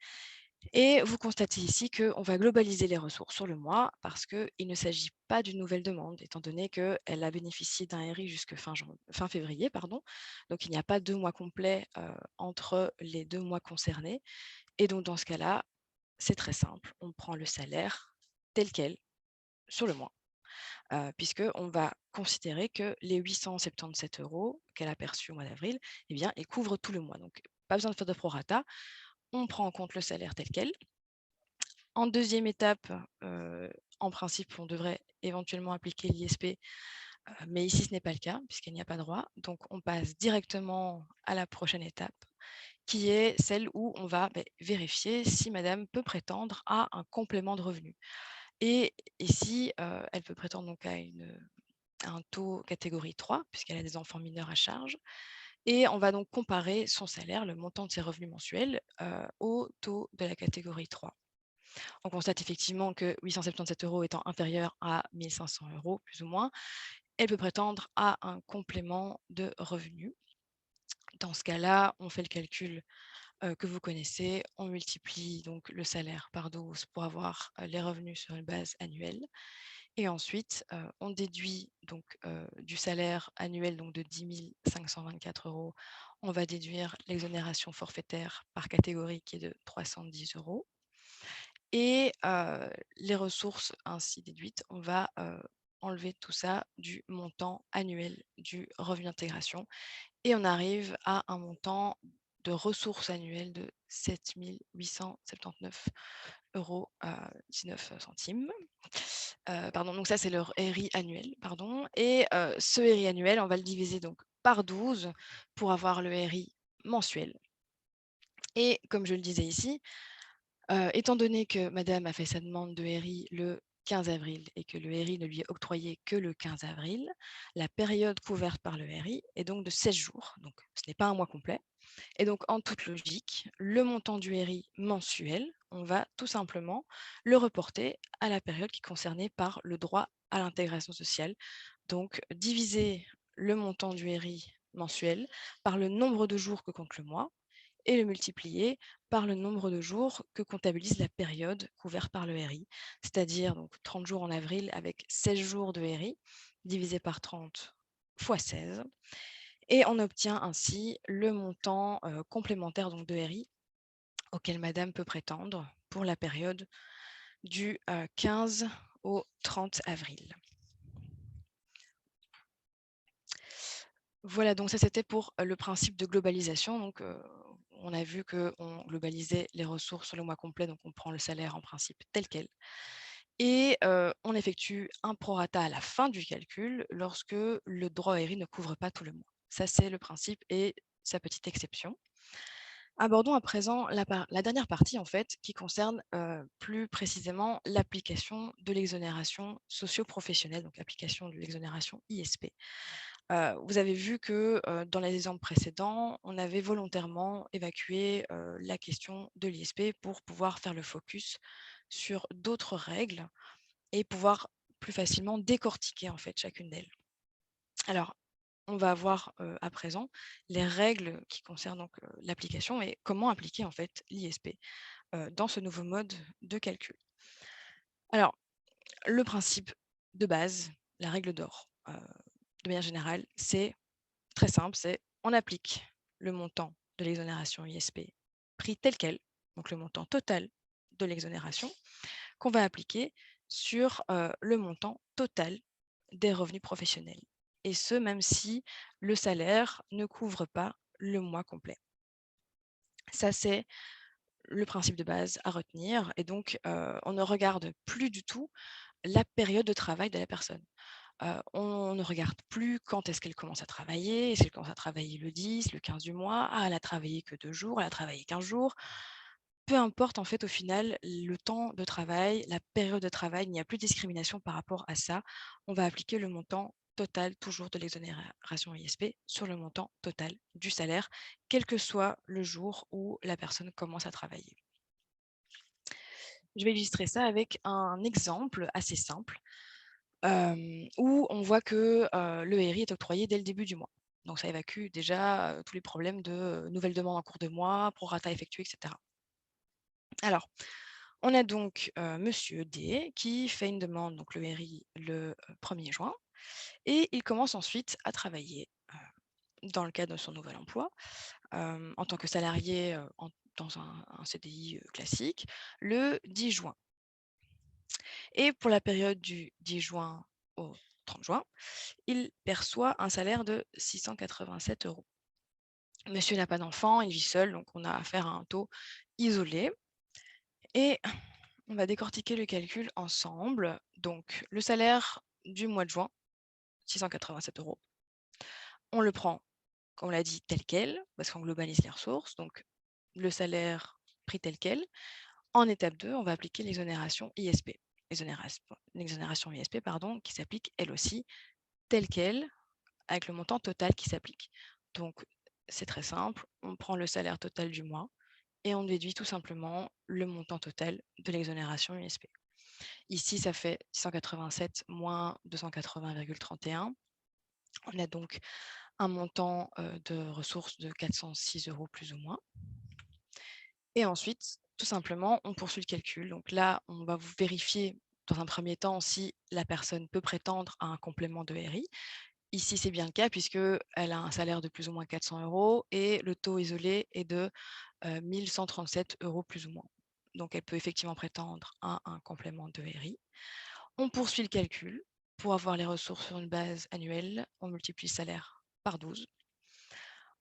Et vous constatez ici qu'on va globaliser les ressources sur le mois parce qu'il ne s'agit pas d'une nouvelle demande, étant donné qu'elle a bénéficié d'un RI jusque fin février. Donc, il n'y a pas 2 mois complets entre les 2 mois concernés. Et donc, dans ce cas-là, c'est très simple. On prend le salaire tel quel sur le mois, puisqu'on va considérer que les 877 € qu'elle a perçus au mois d'avril, eh bien, ils couvrent tout le mois. Donc, pas besoin de faire de prorata. On prend en compte le salaire tel quel. En deuxième étape, en principe, on devrait éventuellement appliquer l'ISP, mais ici, ce n'est pas le cas puisqu'il n'y a pas droit. Donc, on passe directement à la prochaine étape, qui est celle où on va vérifier si madame peut prétendre à un complément de revenu. Et ici, elle peut prétendre donc à un taux catégorie 3 puisqu'elle a des enfants mineurs à charge. Et on va donc comparer son salaire, le montant de ses revenus mensuels, au taux de la catégorie 3. On constate effectivement que 877 € étant inférieur à 1 500 € plus ou moins, elle peut prétendre à un complément de revenu. Dans ce cas-là, on fait le calcul que vous connaissez, on multiplie donc le salaire par 12 pour avoir les revenus sur une base annuelle. Et ensuite, on déduit donc du salaire annuel donc de 10 524 €, on va déduire l'exonération forfaitaire par catégorie qui est de 310 €. Et les ressources ainsi déduites, on va enlever tout ça du montant annuel du revenu d'intégration et on arrive à un montant de ressources annuelles de 7 879 € 19 centimes. Pardon, donc ça c'est le RI annuel, pardon. Et ce RI annuel, on va le diviser donc par 12 pour avoir le RI mensuel. Et comme je le disais ici, étant donné que madame a fait sa demande de RI le 15 avril et que le RI ne lui est octroyé que le 15 avril, la période couverte par le RI est donc de 16 jours. Donc, ce n'est pas un mois complet. Et donc, en toute logique, le montant du RI mensuel, on va tout simplement le reporter à la période qui est concernée par le droit à l'intégration sociale. Donc, diviser le montant du RI mensuel par le nombre de jours que compte le mois et le multiplier par le nombre de jours que comptabilise la période couverte par le RI, c'est-à-dire donc 30 jours en avril avec 16 jours de RI, divisé par 30 fois 16. Et on obtient ainsi le montant complémentaire donc, de RI auquel madame peut prétendre pour la période du 15 au 30 avril. Voilà, donc ça c'était pour le principe de globalisation. Donc, on a vu qu'on globalisait les ressources sur le mois complet, donc on prend le salaire en principe tel quel. Et on effectue un prorata à la fin du calcul lorsque le droit à RI ne couvre pas tout le mois. Ça, c'est le principe et sa petite exception. Abordons à présent la dernière partie, en fait, qui concerne plus précisément l'application de l'exonération socio-professionnelle, donc l'application de l'exonération ISP. Vous avez vu que dans les exemples précédents, on avait volontairement évacué la question de l'ISP pour pouvoir faire le focus sur d'autres règles et pouvoir plus facilement décortiquer en fait chacune d'elles. Alors, on va voir à présent les règles qui concernent donc l'application et comment appliquer en fait l'ISP dans ce nouveau mode de calcul. Alors, le principe de base, la règle d'or, de manière générale, c'est très simple, c'est on applique le montant de l'exonération ISP pris tel quel, donc le montant total de l'exonération, qu'on va appliquer sur le montant total des revenus professionnels. Et ce, même si le salaire ne couvre pas le mois complet. Ça, c'est le principe de base à retenir. Et donc, on ne regarde plus du tout la période de travail de la personne. On ne regarde plus quand est-ce qu'elle commence à travailler. Est-ce qu'elle commence à travailler le 10, le 15 du mois? Ah, elle a travaillé que 2 jours, elle a travaillé 15 jours. Peu importe, en fait, au final, le temps de travail, la période de travail, il n'y a plus de discrimination par rapport à ça. On va appliquer le montant total toujours de l'exonération ISP sur le montant total du salaire, quel que soit le jour où la personne commence à travailler. Je vais illustrer ça avec un exemple assez simple où on voit que le RI est octroyé dès le début du mois. Donc, ça évacue déjà tous les problèmes de nouvelles demandes en cours de mois, prorata effectué, etc. Alors, on a donc monsieur D qui fait une demande, donc le RI, le 1er juin, et il commence ensuite à travailler dans le cadre de son nouvel emploi, en tant que salarié dans un CDI classique, le 10 juin. Et pour la période du 10 juin au 30 juin, il perçoit un salaire de 687 €. Monsieur n'a pas d'enfant, il vit seul, donc on a affaire à un taux isolé. Et on va décortiquer le calcul ensemble. Donc, le salaire du mois de juin, 687 €. On le prend, comme on l'a dit, tel quel, parce qu'on globalise les ressources. Donc, le salaire pris tel quel. En étape 2, on va appliquer l'exonération ISP. L'exonération ISP, pardon, qui s'applique elle aussi tel quel, avec le montant total qui s'applique. Donc, c'est très simple. On prend le salaire total du mois et on déduit tout simplement le montant total de l'exonération ISP. Ici, ça fait 187 moins 280,31. On a donc un montant de ressources de 406 € plus ou moins. Et ensuite, tout simplement, on poursuit le calcul. Donc là, on va vous vérifier dans un premier temps si la personne peut prétendre à un complément de RI. Ici, c'est bien le cas puisqu'elle a un salaire de plus ou moins 400 € et le taux isolé est de 1 137 € plus ou moins. Donc, elle peut effectivement prétendre à un complément de RI. On poursuit le calcul. Pour avoir les ressources sur une base annuelle, on multiplie le salaire par 12.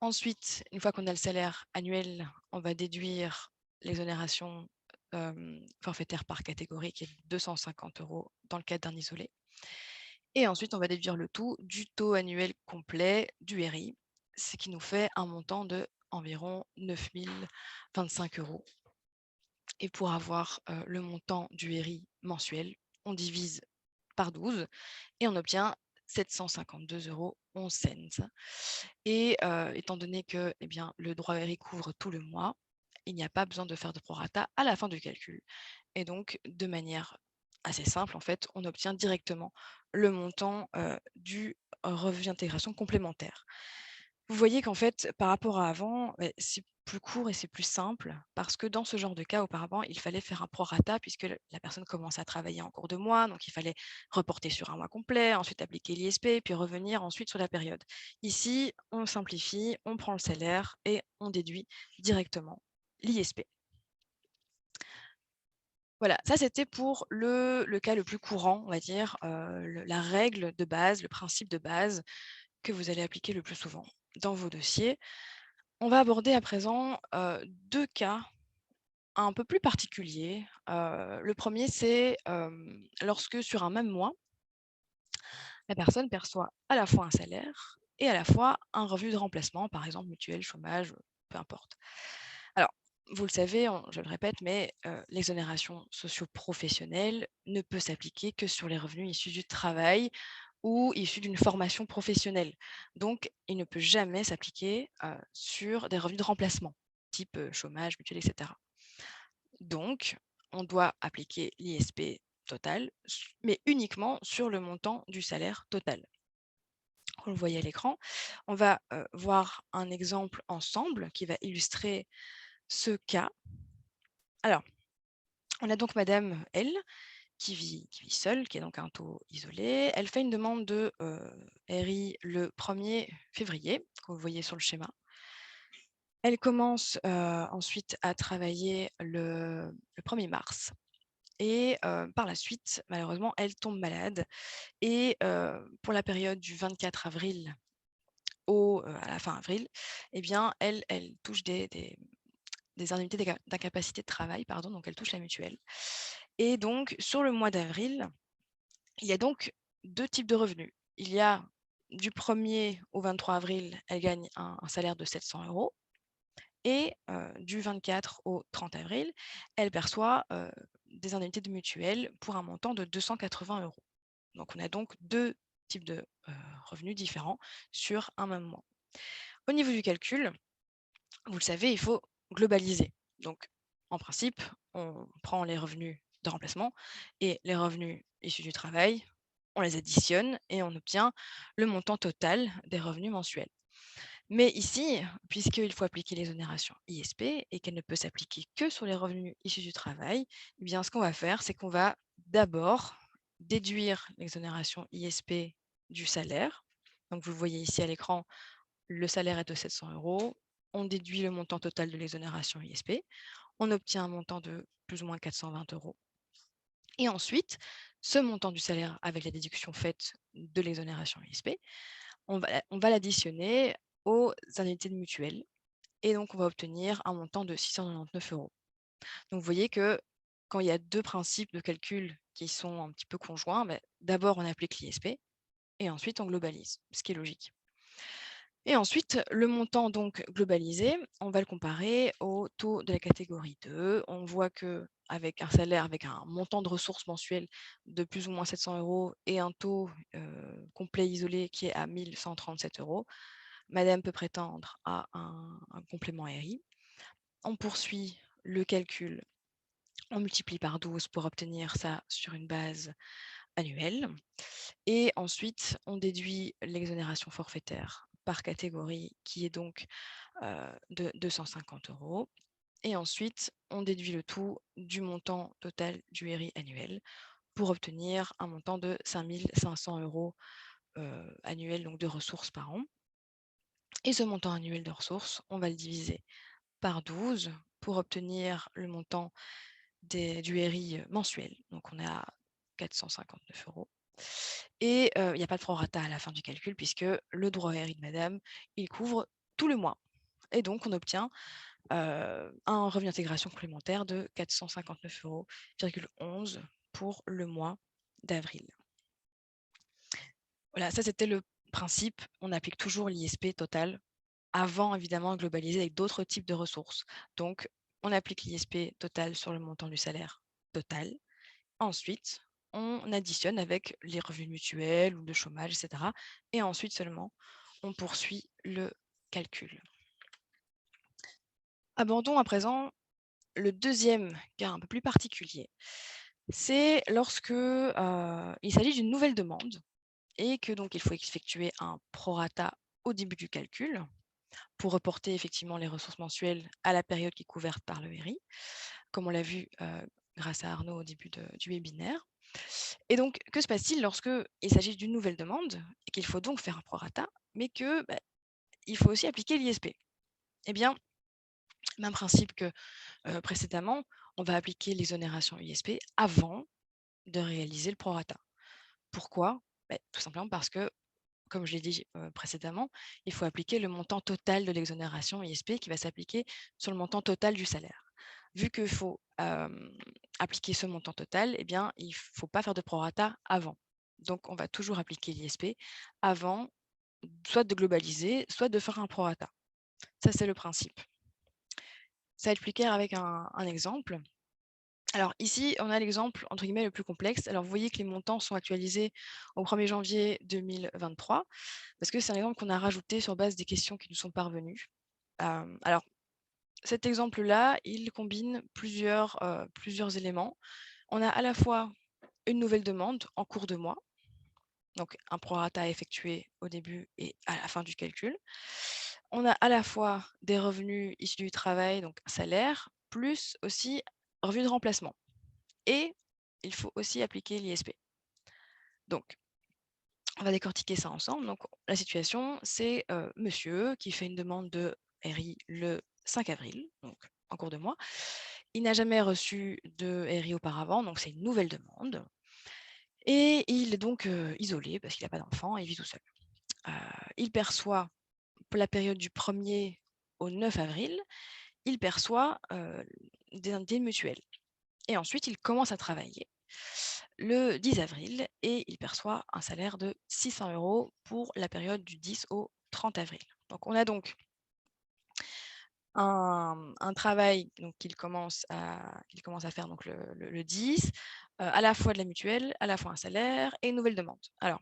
Ensuite, une fois qu'on a le salaire annuel, on va déduire l'exonération forfaitaire par catégorie qui est de 250 € dans le cadre d'un isolé. Et ensuite, on va déduire le tout du taux annuel complet du RI, ce qui nous fait un montant de environ 9 025 €. Et pour avoir le montant du RI mensuel, on divise par 12 et on obtient 752,11 €. Et étant donné que le droit RI couvre tout le mois, il n'y a pas besoin de faire de prorata à la fin du calcul. Et donc, de manière assez simple, en fait, on obtient directement le montant du revenu d'intégration complémentaire. Vous voyez qu'en fait, par rapport à avant, c'est plus court et c'est plus simple parce que dans ce genre de cas, auparavant, il fallait faire un prorata puisque la personne commençait à travailler en cours de mois, donc il fallait reporter sur un mois complet, ensuite appliquer l'ISP, puis revenir ensuite sur la période. Ici, on simplifie, on prend le salaire et on déduit directement l'ISP. Voilà, ça c'était pour le cas le plus courant, on va dire, la règle de base, le principe de base que vous allez appliquer le plus souvent dans vos dossiers. On va aborder à présent 2 cas un peu plus particuliers. Le premier, c'est lorsque sur un même mois, la personne perçoit à la fois un salaire et à la fois un revenu de remplacement, par exemple mutuelle, chômage, peu importe. Alors, vous le savez, je le répète, mais l'exonération socio-professionnelle ne peut s'appliquer que sur les revenus issus du travail ou issus d'une formation professionnelle. Donc, il ne peut jamais s'appliquer sur des revenus de remplacement, type chômage, mutuelle, etc. Donc, on doit appliquer l'ISP total, mais uniquement sur le montant du salaire total. Vous le voyez à l'écran. On va voir un exemple ensemble qui va illustrer ce cas. Alors, on a donc Madame L qui vit seule, qui est donc un taux isolé. Elle fait une demande de RI le 1er février, que vous voyez sur le schéma. Elle commence ensuite à travailler le 1er mars. Et par la suite, malheureusement, elle tombe malade. Et pour la période du 24 avril à la fin avril, eh bien, elle touche des indemnités d'incapacité de travail, pardon, donc elle touche la mutuelle. Et donc, sur le mois d'avril, il y a donc 2 types de revenus. Il y a du 1er au 23 avril, elle gagne un salaire de 700 € et du 24 au 30 avril, elle perçoit des indemnités de mutuelle pour un montant de 280 €. Donc, on a donc 2 types de revenus différents sur un même mois. Au niveau du calcul, vous le savez, il faut globaliser. Donc, en principe, on prend les revenus de remplacement et les revenus issus du travail, on les additionne et on obtient le montant total des revenus mensuels. Mais ici, puisqu'il faut appliquer l'exonération ISP et qu'elle ne peut s'appliquer que sur les revenus issus du travail, eh bien, ce qu'on va faire, c'est qu'on va d'abord déduire l'exonération ISP du salaire. Donc, vous le voyez ici à l'écran, le salaire est de 700 €. On déduit le montant total de l'exonération ISP. On obtient un montant de plus ou moins 420 €. Et ensuite, ce montant du salaire avec la déduction faite de l'exonération ISP, on va l'additionner aux indemnités de mutuelle. Et donc, on va obtenir un montant de 699 €. Donc, vous voyez que quand il y a 2 principes de calcul qui sont un petit peu conjoints, d'abord, on applique l'ISP et ensuite, on globalise, ce qui est logique. Et ensuite, le montant donc globalisé, on va le comparer au taux de la catégorie 2. On voit qu'avec un salaire, avec un montant de ressources mensuelles de plus ou moins 700 € et un taux complet isolé qui est à 1 137 €, Madame peut prétendre à un complément RI. On poursuit le calcul, on multiplie par 12 pour obtenir ça sur une base annuelle. Et ensuite, on déduit l'exonération forfaitaire par catégorie qui est donc de 250 €. Et ensuite, on déduit le tout du montant total du RI annuel pour obtenir un montant de 5 500 € annuel, donc de ressources par an. Et ce montant annuel de ressources, on va le diviser par 12 pour obtenir le montant du RI mensuel. Donc, on est à 459 €. Et il n'y a pas de prorata à la fin du calcul puisque le droit au RI de madame, il couvre tout le mois. Et donc, on obtient un revenu d'intégration complémentaire de 459,11 € pour le mois d'avril. Voilà, ça c'était le principe. On applique toujours l'ISP total avant évidemment de globaliser avec d'autres types de ressources. Donc, on applique l'ISP total sur le montant du salaire total. Ensuite, on additionne avec les revenus mutuels ou de chômage, etc. Et ensuite seulement, on poursuit le calcul. Abordons à présent le deuxième cas un peu plus particulier. C'est lorsque il s'agit d'une nouvelle demande et que donc il faut effectuer un prorata au début du calcul pour reporter effectivement les ressources mensuelles à la période qui est couverte par le RI, comme on l'a vu grâce à Arnaud au début du webinaire. Et donc, que se passe-t-il lorsque il s'agit d'une nouvelle demande et qu'il faut donc faire un prorata, mais que il faut aussi appliquer l'ISP? Eh bien, même principe que précédemment, on va appliquer l'exonération ISP avant de réaliser le prorata. Pourquoi? Tout simplement parce que, comme je l'ai dit précédemment, il faut appliquer le montant total de l'exonération ISP qui va s'appliquer sur le montant total du salaire. Vu qu'il faut appliquer ce montant total, eh bien, il ne faut pas faire de prorata avant. Donc, on va toujours appliquer l'ISP avant soit de globaliser, soit de faire un prorata. Ça, c'est le principe. Ça va être plus clair avec un exemple. Alors ici, on a l'exemple entre guillemets le plus complexe. Alors vous voyez que les montants sont actualisés au 1er janvier 2023 parce que c'est un exemple qu'on a rajouté sur base des questions qui nous sont parvenues. Alors cet exemple-là, il combine plusieurs éléments. On a à la fois une nouvelle demande en cours de mois, donc un prorata à effectuer au début et à la fin du calcul. On a à la fois des revenus issus du travail, donc salaire, plus aussi revenus de remplacement. Et il faut aussi appliquer l'ISP. Donc, on va décortiquer ça ensemble. Donc, la situation, c'est monsieur qui fait une demande de RI le 5 avril, donc en cours de mois. Il n'a jamais reçu de RI auparavant, donc c'est une nouvelle demande. Et il est donc isolé parce qu'il n'a pas d'enfant et il vit tout seul. Il perçoit, pour la période du 1er au 9 avril, il perçoit des mutuelles. Et ensuite, il commence à travailler le 10 avril et il perçoit un salaire de 600 € pour la période du 10 au 30 avril. Donc, on a donc un travail qu'il commence à faire donc le 10, à la fois de la mutuelle, à la fois un salaire et une nouvelle demande. Alors,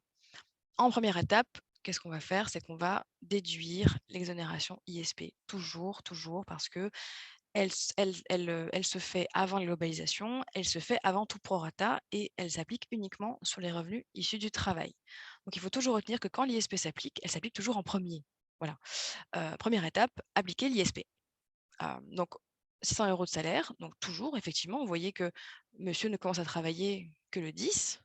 en première étape, qu'est-ce qu'on va faire? C'est qu'on va déduire l'exonération ISP, toujours, parce que elle se fait avant la globalisation, elle se fait avant tout prorata et elle s'applique uniquement sur les revenus issus du travail. Donc, il faut toujours retenir que quand l'ISP s'applique, elle s'applique toujours en premier. Voilà. Première étape, appliquer l'ISP. Donc, 600 € de salaire, donc toujours, effectivement, vous voyez que monsieur ne commence à travailler que le 10,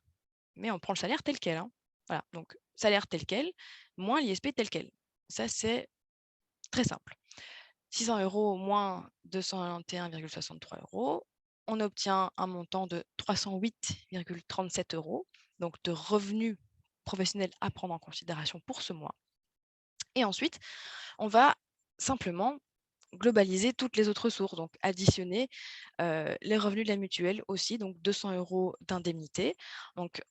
mais on prend le salaire tel quel. Hein. Voilà, donc salaire tel quel, moins l'ISP tel quel. Ça, c'est très simple. 600 € moins 291,63 €, on obtient un montant de 308,37 €, donc de revenus professionnels à prendre en considération pour ce mois. Et ensuite, on va simplement globaliser toutes les autres sources, donc additionner les revenus de la mutuelle aussi, donc 200 € d'indemnité. Donc,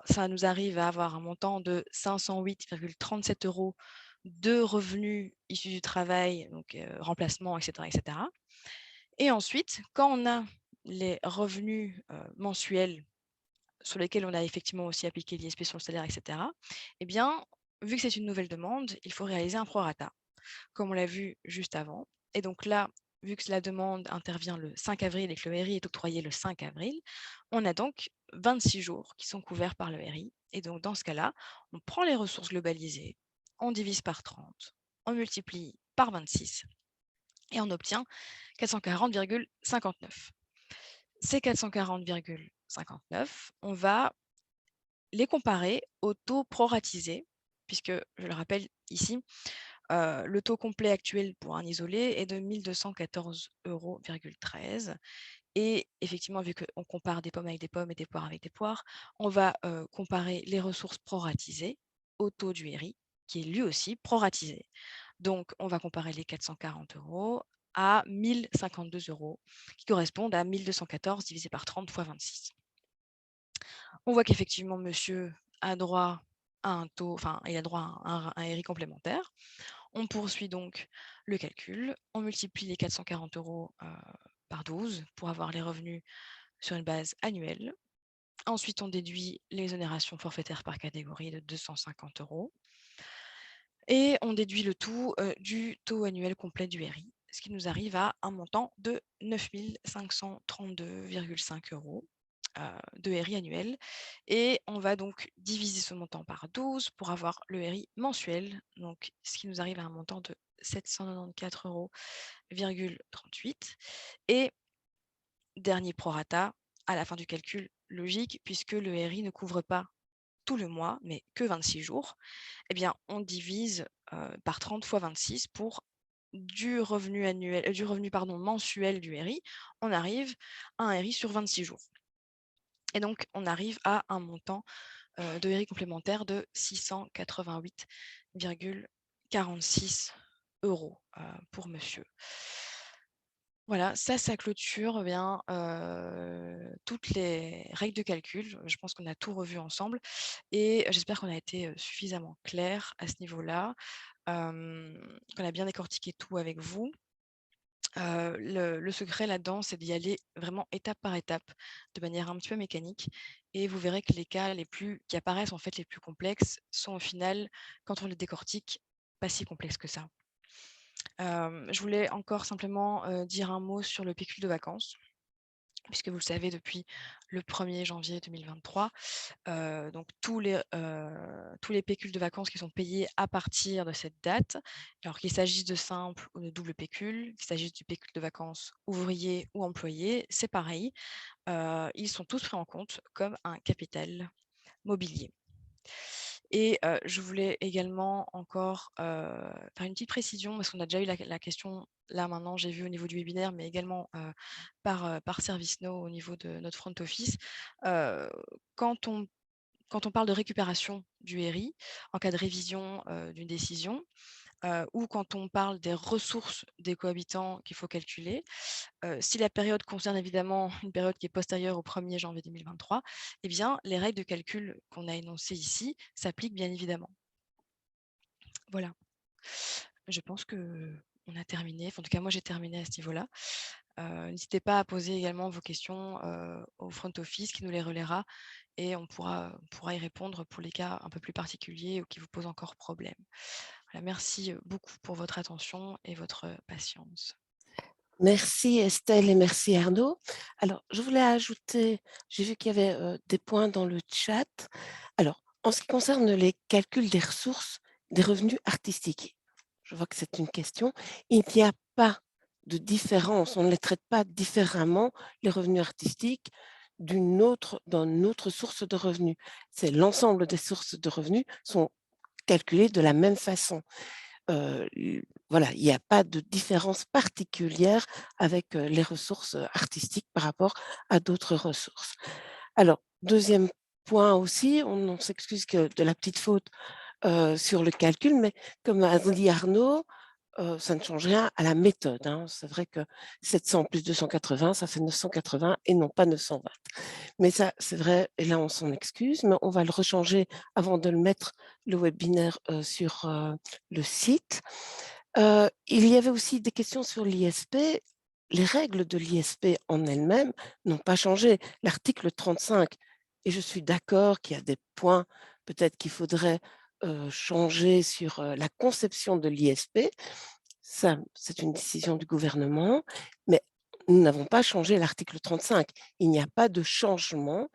ça nous arrive à avoir un montant de 508,37 € de revenus issus du travail, donc remplacement, etc., etc. Et ensuite, quand on a les revenus mensuels sur lesquels on a effectivement aussi appliqué l'ISP sur le salaire, etc., eh bien, vu que c'est une nouvelle demande, il faut réaliser un prorata, comme on l'a vu juste avant. Et donc là, vu que la demande intervient le 5 avril et que le RI est octroyé le 5 avril, on a donc 26 jours qui sont couverts par le RI. Et donc, dans ce cas-là, on prend les ressources globalisées on divise par 30, on multiplie par 26 et on obtient 440,59. Ces 440,59, on va les comparer au taux proratisé, puisque, je le rappelle ici, le taux complet actuel pour un isolé est de 1 214,13 €. Et effectivement, vu qu'on compare des pommes avec des pommes et des poires avec des poires, on va comparer les ressources proratisées au taux du RI, qui est lui aussi proratisé. Donc, on va comparer les 440 € à 1 052 €, qui correspondent à 1 214 divisé par 30 fois 26. On voit qu'effectivement, monsieur a droit à un taux, enfin, il a droit à un RI complémentaire. On poursuit donc le calcul. On multiplie les 440 € par 12 pour avoir les revenus sur une base annuelle. Ensuite, on déduit l'exonération forfaitaire par catégorie de 250 € et on déduit le tout du taux annuel complet du RI, ce qui nous arrive à un montant de 9 532,5 € de RI annuel. Et on va donc diviser ce montant par 12 pour avoir le RI mensuel, donc ce qui nous arrive à un montant de 794,38 €. Et dernier prorata, à la fin du calcul logique, puisque le RI ne couvre pas tout le mois, mais que 26 jours, eh bien, on divise par 30 fois 26 pour du revenu mensuel du RI, on arrive à un RI sur 26 jours. Et donc, on arrive à un montant de RI complémentaire de 688,46 € pour monsieur. Voilà, ça clôture bien toutes les règles de calcul. Je pense qu'on a tout revu ensemble et j'espère qu'on a été suffisamment clair à ce niveau-là, qu'on a bien décortiqué tout avec vous. Le secret là-dedans, c'est d'y aller vraiment étape par étape, de manière un petit peu mécanique. Et vous verrez que les cas qui apparaissent en fait les plus complexes sont au final, quand on les décortique, pas si complexes que ça. Je voulais encore simplement dire un mot sur le pécule de vacances, puisque vous le savez, depuis le 1er janvier 2023, donc tous les pécules de vacances qui sont payés à partir de cette date, alors qu'il s'agisse de simple ou de double pécule, qu'il s'agisse du pécule de vacances ouvrier ou employé, c'est pareil, ils sont tous pris en compte comme un capital mobilier. Et je voulais également encore faire une petite précision, parce qu'on a déjà eu la question, là maintenant j'ai vu au niveau du webinaire, mais également par ServiceNow au niveau de notre front office. Quand on parle de récupération du RI, en cas de révision d'une décision, ou quand on parle des ressources des cohabitants qu'il faut calculer, si la période concerne évidemment une période qui est postérieure au 1er janvier 2023, eh bien, les règles de calcul qu'on a énoncées ici s'appliquent bien évidemment. Voilà. Je pense qu'on a terminé. Enfin, en tout cas, moi, j'ai terminé à ce niveau-là. N'hésitez pas à poser également vos questions au front office qui nous les relaiera et on pourra y répondre pour les cas un peu plus particuliers ou qui vous posent encore problème. Voilà, merci beaucoup pour votre attention et votre patience. Merci Estelle et merci Arnaud. Alors, je voulais ajouter, j'ai vu qu'il y avait des points dans le chat. Alors, en ce qui concerne les calculs des ressources des revenus artistiques, je vois que c'est une question. Il n'y a pas de différence, on ne les traite pas différemment, les revenus artistiques, d'une autre source de revenus. C'est l'ensemble des sources de revenus sont calculées de la même façon. Voilà, il n'y a pas de différence particulière avec les ressources artistiques par rapport à d'autres ressources. Alors, deuxième point aussi, on s'excuse de la petite faute sur le calcul, mais comme a dit Arnaud, ça ne change rien à la méthode. Hein. C'est vrai que 700 plus 280, ça fait 980 et non pas 920. Mais ça, c'est vrai, et là, on s'en excuse, mais on va le rechanger avant de le mettre, le webinaire, sur le site. Il y avait aussi des questions sur l'ISP. Les règles de l'ISP en elles-mêmes n'ont pas changé. L'article 35, et je suis d'accord qu'il y a des points peut-être qu'il faudrait changer sur la conception de l'ISP. Ça, c'est une décision du gouvernement, mais nous n'avons pas changé l'article 35. Il n'y a pas de changement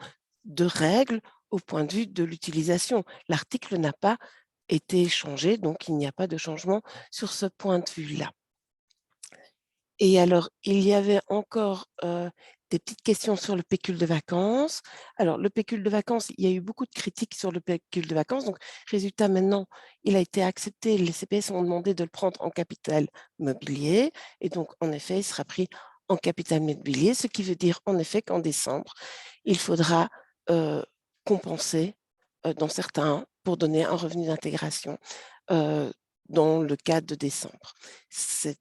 de règles au point de vue de l'utilisation. L'article n'a pas été changé, donc il n'y a pas de changement sur ce point de vue-là. Et alors, il y avait encore des petites questions sur le pécule de vacances. Alors, le pécule de vacances, il y a eu beaucoup de critiques sur le pécule de vacances. Donc, résultat, maintenant, il a été accepté. Les CPS ont demandé de le prendre en capital mobilier. Et donc, en effet, il sera pris en capital mobilier, ce qui veut dire, en effet, qu'en décembre, il faudra compenser dans certains pour donner un revenu d'intégration dans le cadre de décembre. Ça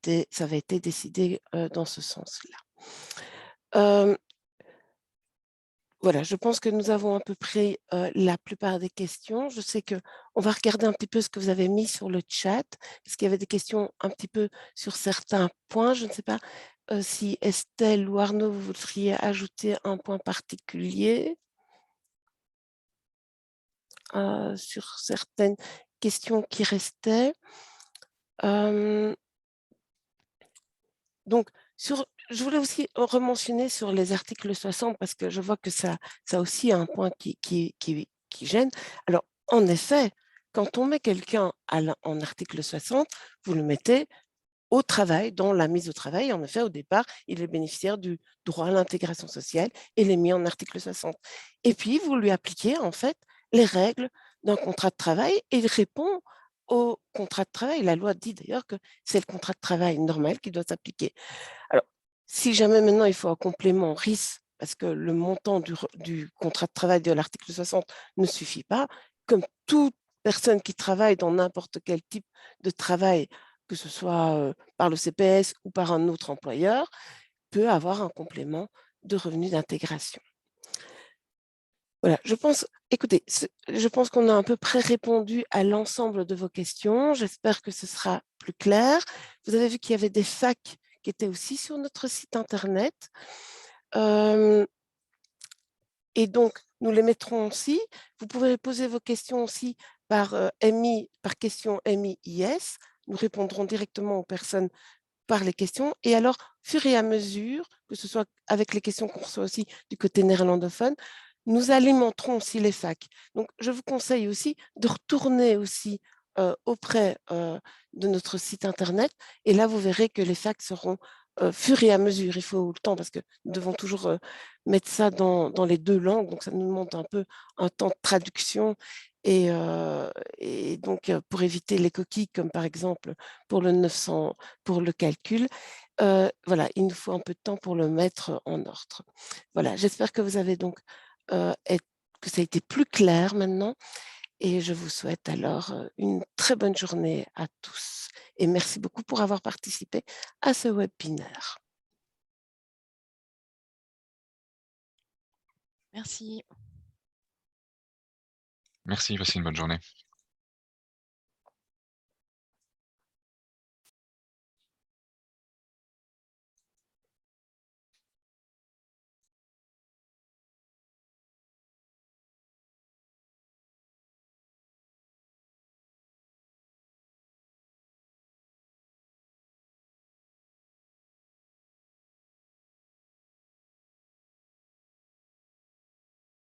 avait été décidé dans ce sens-là. Voilà, je pense que nous avons à peu près la plupart des questions. Je sais qu'on va regarder un petit peu ce que vous avez mis sur le chat, parce qu'il y avait des questions un petit peu sur certains points. Je ne sais pas si Estelle ou Arnaud, vous voudriez ajouter un point particulier sur certaines questions qui restaient. Donc, je voulais aussi rementionner sur les articles 60 parce que je vois que ça aussi un point qui gêne. Alors, en effet, quand on met quelqu'un en article 60, vous le mettez au travail, dans la mise au travail. En effet, au départ, il est bénéficiaire du droit à l'intégration sociale et il est mis en article 60. Et puis, vous lui appliquez en fait les règles d'un contrat de travail et il répond au contrat de travail. La loi dit d'ailleurs que c'est le contrat de travail normal qui doit s'appliquer. Alors, si jamais maintenant il faut un complément RIS, parce que le montant du contrat de travail de l'article 60 ne suffit pas, comme toute personne qui travaille dans n'importe quel type de travail, que ce soit par le CPS ou par un autre employeur, peut avoir un complément de revenu d'intégration. Voilà, écoutez, je pense qu'on a à peu près répondu à l'ensemble de vos questions. J'espère que ce sera plus clair. Vous avez vu qu'il y avait des facs qui étaient aussi sur notre site internet. Et donc, nous les mettrons aussi. Vous pouvez poser vos questions aussi par par question MIIS. Nous répondrons directement aux personnes par les questions. Et alors, fur et à mesure, que ce soit avec les questions qu'on reçoit aussi du côté néerlandophone, nous alimenterons aussi les facs. Donc, je vous conseille aussi de retourner aussi auprès de notre site internet. Et là, vous verrez que les facs seront fur et à mesure. Il faut le temps parce que nous devons toujours mettre ça dans les deux langues. Donc, ça nous demande un peu un temps de traduction. Et donc, pour éviter les coquilles, comme par exemple pour le 900, pour le calcul, voilà, il nous faut un peu de temps pour le mettre en ordre. Voilà, j'espère que vous avez donc que ça a été plus clair maintenant. Et je vous souhaite alors une très bonne journée à tous. Et merci beaucoup pour avoir participé à ce webinaire. Merci. Merci, passez une bonne journée.